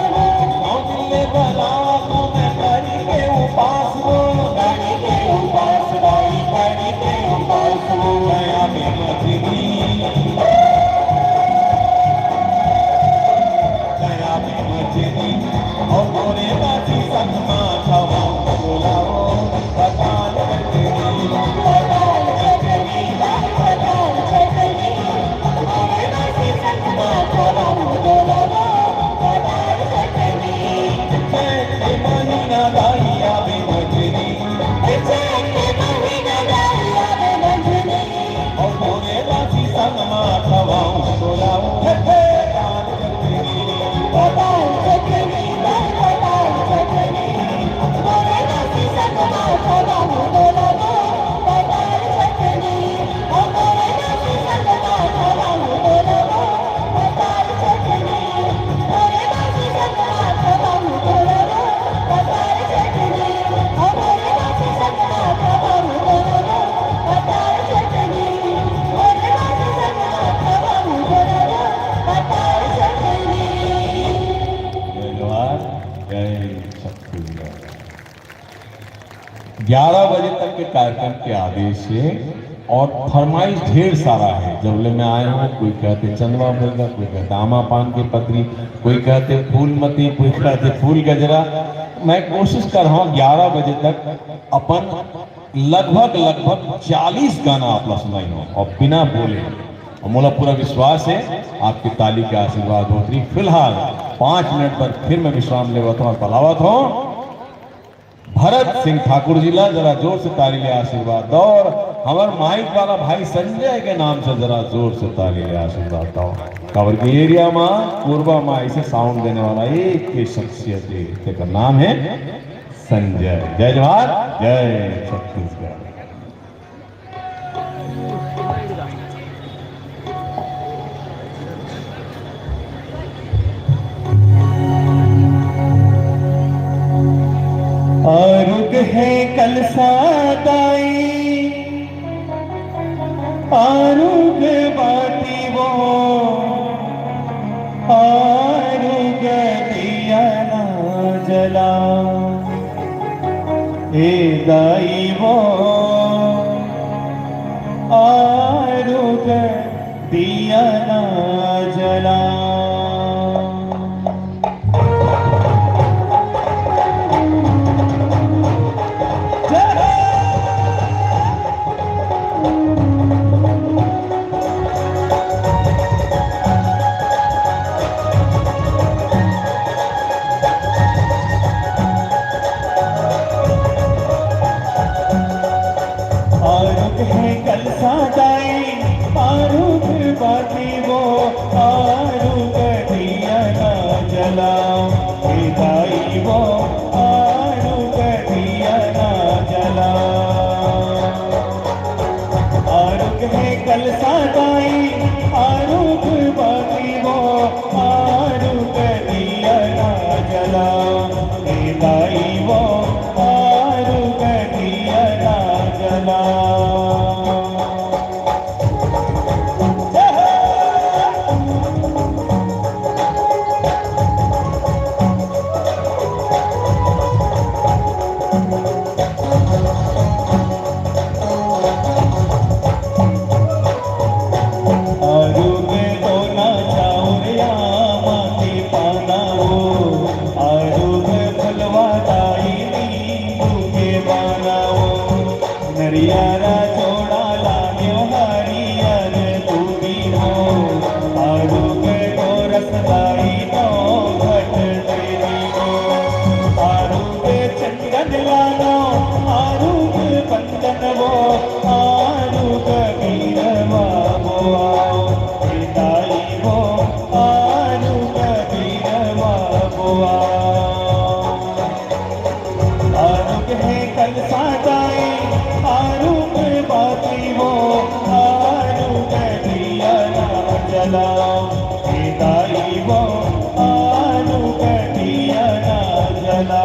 नौ दिले बरात में परी के उपासनो
करी के उपास गई करी के उपास
गया भी मछली गया भी मछली और तोरे बासी संग खवाओ बुलाओ पताल चटनी
पताल चटनी पताल चटनी अरे बासी सकना खवाओ बोलो पताल चटनी
मैं महीना दाइया भी मछली
चैन के महीना डालिया में मंझली
और तोरे बासी संग खवाओ बुलाओ पताल चटनी
पताल चटनी पताल चटनी अरे बासी सकना खवाओ बोलो पताल चटनी अरे बासी सकना खवाओ बोलो पताल चटनी अरे बासी सकना खवाओ बोलो पताल चटनी अरे बासी सकना खवाओ बोलो पताल चटनी अरे बासी सकना खवाओ बोलो पताल चटनी
जय जवाहर जय छत्तीसगढ़। 11 बजे तक के कार्यक्रम के आदेश से और फरमाइश ढेर सारा है। जबले में आए हैं, कोई कहते चंदवा मुर्गा, कोई कहते आमा पान की पत्री, कोई कहते फूलमती, कोई कहते फूल गजरा। मैं कोशिश कर रहा हूँ 11 बजे तक अपन लगभग 40 गाना आप लोग सुनाई हो और बिना बोले। और मोला पूरा विश्वास है आपकी ताली के आशीर्वाद होती। फिलहाल 5 मिनट पर फिर मैं विश्राम लेवत हूँ और बलावत हूँ भरत सिंह ठाकुर जिला। जरा जोर से ताली ले आशीर्वाद दो और हमारे माइक वाला भाई संजय के नाम से जरा जोर से ताली ले आशीर्वाद दो। कवर के एरिया में पूर्वा में ऐसे साउंड देने वाला एक ही शख्सियत है, इसका नाम है संजय। जय जवाहर जय छत्तीसगढ़।
कल सादाई आरुग बाटी वो आरुग दिया ना जला ए दाई वो आरुग दिया ना जला। आरुग है कल सादाई आरुग बाती वो आरुग दिया ना जला ए दाई वो आरुग दिया ना जला। आरुग है कल सादाई आरुग बाती वो आरुग दिया ना जला ए दाई वो आरुग दिया ना जला। आरुग तो ना जाओ रे माती पाना वो आरुग फलवा दाई नींबू के बाना वो नरियारा जोड़ा लान्यो हरियर दूधी हो आरुग को रसदाई नो घट तेरी हो आरुग चंदन लानो आरुग बंदन वो आरुग वीरवा वो आओ ए दाई वो आरुग वीरवा वो आओ। आरुग है कल सादाई आरुग बाती वो आरुग दिया ना जला ए दाई वो आरुग दिया ना जला।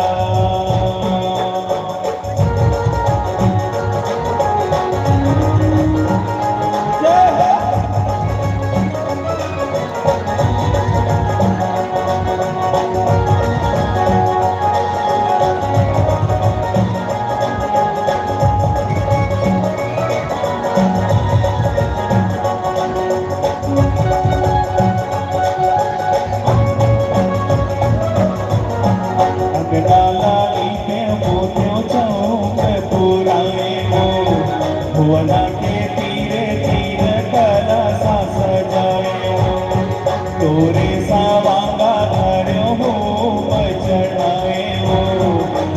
भुवना के तीरे तीर कला सा सजाए हो तोरे सावांगा धर्यो हो चढ़ाए हो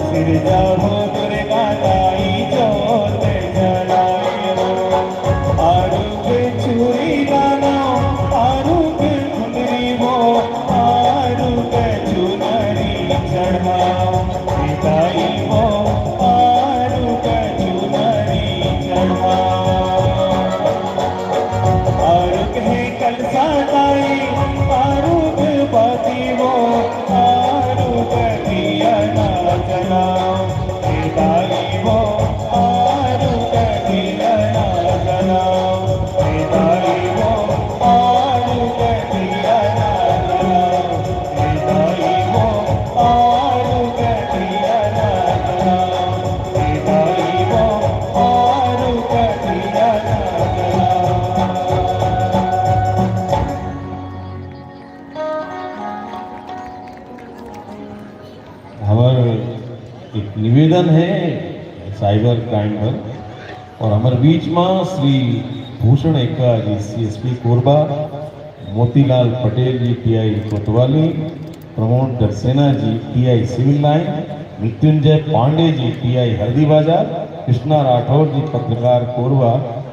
सिर जाओ दुर्गा दाई जोत जलाए हो आरुग चूरी गाना आरुग खुंदरी वो आरुग चुनरी चढ़ाओ दाई वो आरुग चुनरी आरुग है कल सादाई आरुग बाती वो आरुग दिया ना जला ए दाई वो आरुग दिया ना जला ए दाई वो आरुग दिया ना जला ए दाई वो आरुग दिया ना जला ए दाई वो आरुग दिया ना जला।
हमारे एक निवेदन है साइबर क्राइम पर और हमारे बीच में श्री भूषण एक्का जी CSP कोरबा मोतीलाल पटेल जी PI कोतवाली Pramod Darsena ji PI civil line Mrityunjay Pandey ji PI Haldi बाजार कृष्णा राठौर जी पत्रकार कोरबा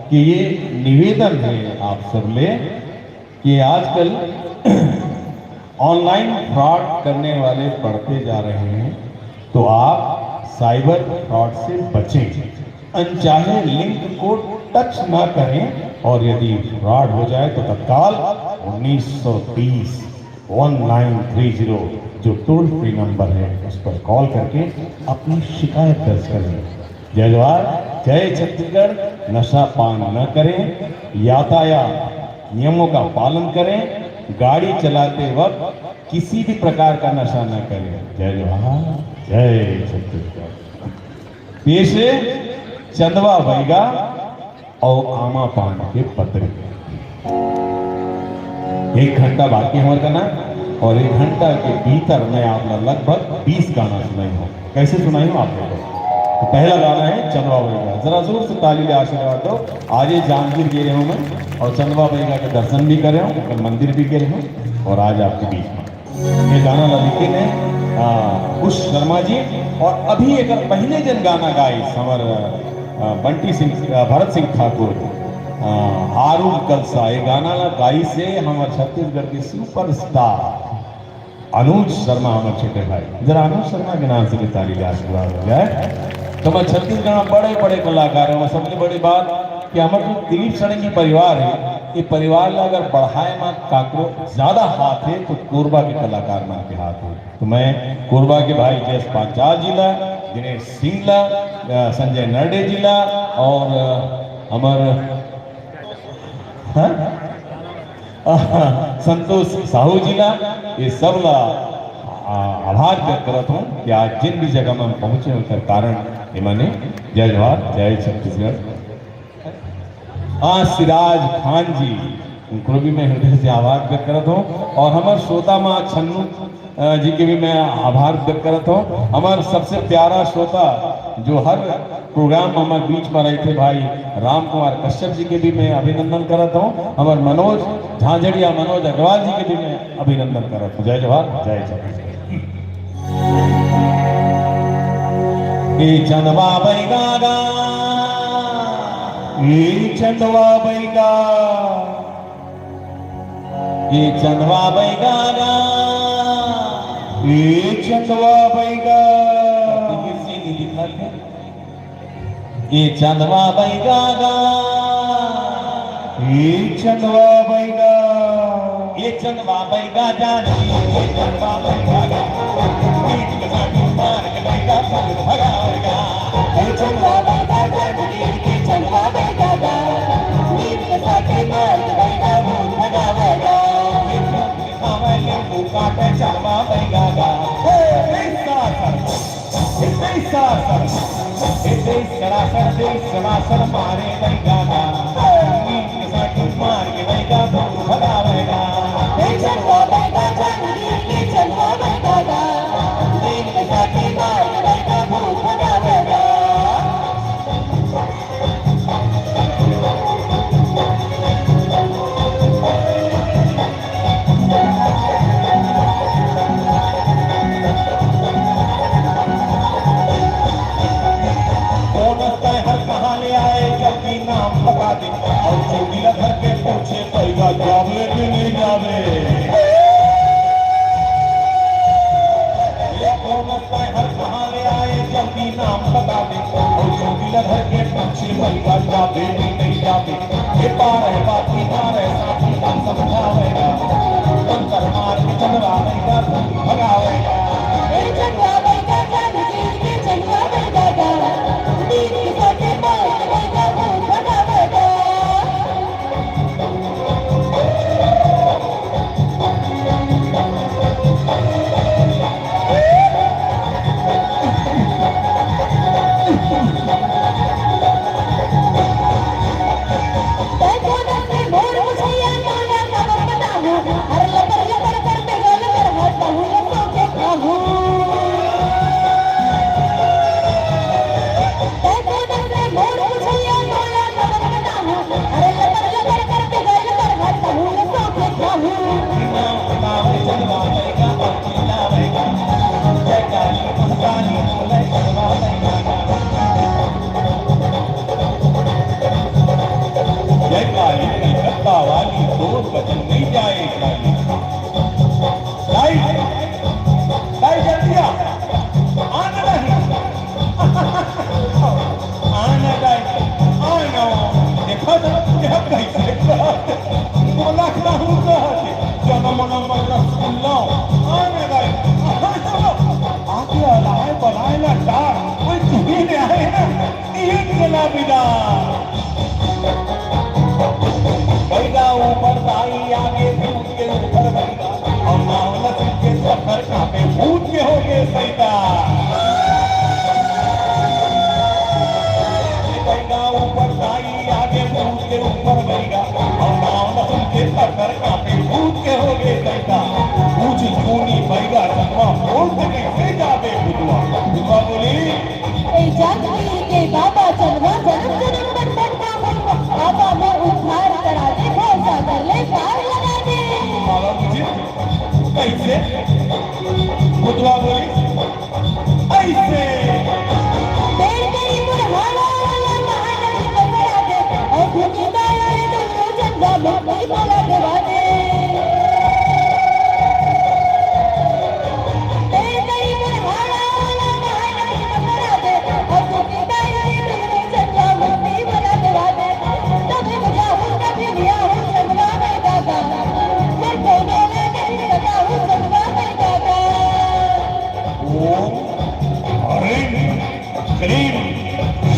कि ये निवेदन है आप सब ले कि आजकल ऑनलाइन फ्रॉड करने वाले बढ़ते जा रहे हैं तो आप साइबर फ्रॉड से बचें अनचाहे लिंक को टच ना करें और यदि फ्रॉड हो जाए तो तत्काल 1930 1930 जो टोल फ्री नंबर है उस पर कॉल करके अपनी शिकायत दर्ज करें। जय जवाहर जय छत्तीसगढ़। नशा पान न करें, यातायात नियमों का पालन करें, गाड़ी चलाते वक्त किसी भी प्रकार का नशा न करें। जय जवाहर जय छत्तीसगढ़। पेश है चंदवा बैगा और आमा पान के पत्र। 1 घंटा बाकी हमारे का ना, और 1 घंटा के भीतर मैं आप लगभग 20 गाना सुनाई हूँ। कैसे सुनाई हूँ आप लोगों को? तो पहला गाना है चंदवा बैगा। जरा जोर से ताली ले आशीर्वाद दो। आज ये जामगीर गिरे हूँ मैं, और चंदवा बैगा के दर्शन भी करे हूँ, कल मंदिर भी गिरे हूँ, और आज आपके बीच में ये गाना लिखे ने कुश शर्मा जी। और अभी एक पहले जन गाना गाई हमार बंटी सिंह भरत सिंह ठाकुर हारून कलसा। ये गाना गाई से हमारे छत्तीसगढ़ के सुपरस्टार अनुज शर्मा, हमारे छोटे भाई। जरा अनुज शर्मा के नाम से भी ताली का आशीर्वाद हो जाए। तो मैं छत्तीसगढ़ में बड़े बड़े कलाकार हैं। सबसे बड़ी बात कि हमारे जो दिलीप षडंगी परिवार है, ये परिवार ला अगर बढ़ाए में काकरो ज्यादा हाथ है तो कोरबा के कलाकार मान के हाथ है। तो मैं कोरबा के भाई जयस पांचाल जिला, दिनेश सिंह ला, संजय नरडे जिला, और हमारे संतोष साहू जिला, ये सब ला आभार व्यक्त करता हूँ कि आज जिन भी जगह में हम पहुंचे उनका कारण ये माने। जय जवाहर जय छत्तीसगढ़। सिराज खान जी, उनको भी मैं हृदय से आभार व्यक्त करता हूँ, और हमारे श्रोता माँ छन्नू जी के भी मैं आभार व्यक्त करता हूँ। हमारे सबसे प्यारा श्रोता जो हर प्रोग्राम में हमारे बीच में रहे थे भाई राम कुमार कश्यप जी के भी मैं अभिनंदन करता हूँ। हमारे मनोज झांझड़िया मनोज अग्रवाल जी के भी मैं अभिनंदन करता हूँ। जय जवाहर जय छत्तीसगढ़। चंदवा बैगा
चंदवा बैगा,
चंदवा बैगा
चंदवा बैगा,
चंदवा बैगा
चंदवा बैगा,
चंदवा बैगा जानकी, चंदवा बैगा
चंदवा बैगा जानकी, चंदवा बैगा नीम के साथे मार बैगा भूल भगावेगा।
काटे चंदवा बैगा सरासर मारे बैगा नीम के साथे मार के बैगा भूल भगावेगा।
चंदवा बैगा जानकी, चंदवा बैगा नीम के साथे मार बैगा भूल भगावेगा।
और चौकीला घर के पूछे पैगा जावे कि नहीं जावे। ये कौन हर कहाँ ले आए जल्दी नाम बता दे। और चौकीला घर के पूछे पैगा जावे कि नहीं जावे। ये पार है बाकी पार है साथी का समझावेगा। अंतर मार के चंदवा बैगा भगावेगा।
चंदवा बैगा जानकी, चंदवा बैगा नीम के साथे मार बैगा भूल भगावेगा।
वाली दो बचन नहीं जाए जल्दी आना देखो बोला आगे बनाए ना डार कोई तुम्हें आए ना
ना विदा। बैगा ऊपर दाई आगे भूत के ऊपर बैगा और नाव नसीब के सफर कापे भूत के हो गए सैदा। बैगा ऊपर दाई आगे भूत के ऊपर बैगा और नाव नसीब के सफर कापे भूत के हो गए सैदा। पूछ खूनी बैगा चकवा बोलते कैसे जाते बुधवा। बुधवा बोली
ए जानकी के बाबा चलवा जन्म जन्म बंधन का बनवा बाबा में उद्धार करा दे भरोसा कर ले पार लगा दे।
बाबा मुझे कैसे। बुधवा बोली ऐसे।
पेड़ गई मुरहाड़ा वाला महानदी पकड़ा दे और भूखी दाया रे दोनों चंदा मुक्ति बोला देवा दे। पेड़ गई मुरहाड़ा वाला महानदी पकड़ा दे और भूखी दाया रे दोनों चंदा मुक्ति बोला देवा दे। तभी मुझा हूँ तभी लिया हूँ चंदा में दादा फिर कोने में नहीं लगा हूँ चंदा में दादा।
ओम ह्रीं क्लीं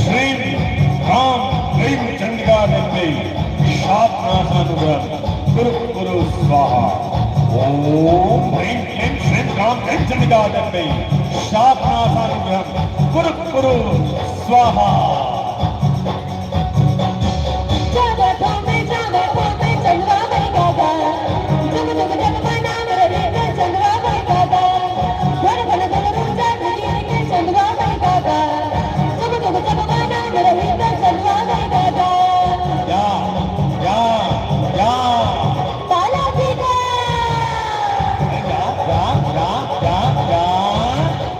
श्रीं राम क्लीं चंडिका देवी शापनाशानुग्रह कुरु कुरु स्वाहा। ओम ह्रीं क्लीं श्रीं राम क्लीं चंडिका देवी शापनाशानुग्रह कुरु कुरु स्वाहा।
जागा ठोमे चंद्रा में दादा जुग जुग जग में नाम रहे के चंद्रा में दादा घर बन घर रूजा नदी के चंद्रा में दादा जुग जुग जग में नाम रहे के चंद्रा में दादा।
या या या
बालाजी का
या या या या या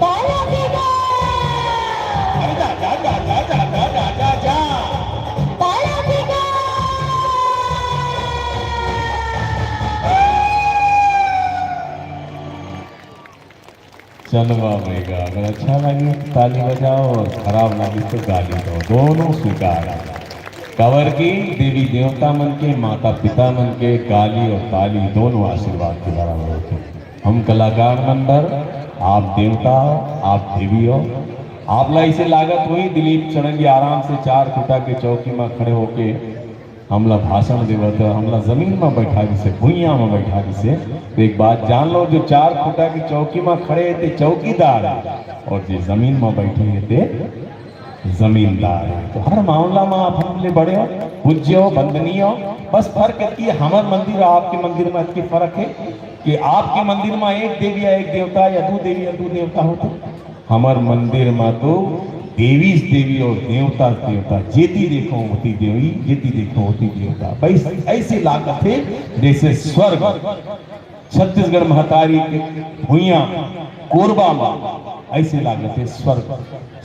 बालाजी का
अरे जा जा जा जा जा जा जा जा जा।
बालाजी का
चलवा बेगा। अगर अच्छा लगे तो ताली बजाओ और खराब लगे तो गाली दो, दोनों स्वीकार है। कवर की देवी देवता मन के माता पिता मन के गाली और ताली दोनों आशीर्वाद के बराबर होते। हम कलाकार मंडल, आप देवता हो, आप देवी हो। आप ला इसे लागत हुई दिलीप चढ़ंगी आराम से 4 फुटा के चौकी में खड़े होके हमला भाषण देवत, हमला जमीन में बैठा से भुइया में बैठा से। तो एक बात जान लो, जो 4 फुटा की चौकी में खड़े थे चौकीदार और जो जमीन में बैठे थे जमींदार। तो हर मामला में आप हमले बड़े हो, पूज्य हो, वंदनीय हो। बस फर्क है हमारे मंदिर और आपके मंदिर में इतनी फर्क है कि आपके मंदिर में एक देवी या एक देवता या 2 देवी या 2 देवता होते। हमारे मंदिर में तो देवी देवी और देवता देवता, जेती देखो होती देवी, जेती देखो होती देवता। बस ऐसी लागत है जैसे स्वर्ग छत्तीसगढ़ महतारी के भुइया कोरबा में ऐसे लागत है स्वर्ग,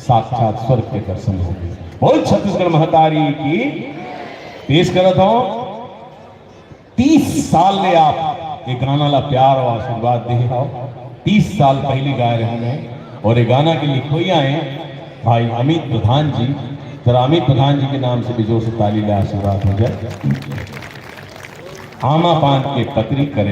साक्षात स्वर्ग के दर्शन हो गए। बोल छत्तीसगढ़ महतारी की। पेश करत हो 30 साल ले आप ये गाना ला प्यार और आशीर्वाद दे रहा हो। 30 साल पहले गाए रहे हैं और ये गाना के लिखोइया हैं भाई अमित प्रधान जी। जरा अमित प्रधान जी के नाम से भी जोर से ताली ले आशीर्वाद हो जाए। आमा पान के पत्री करे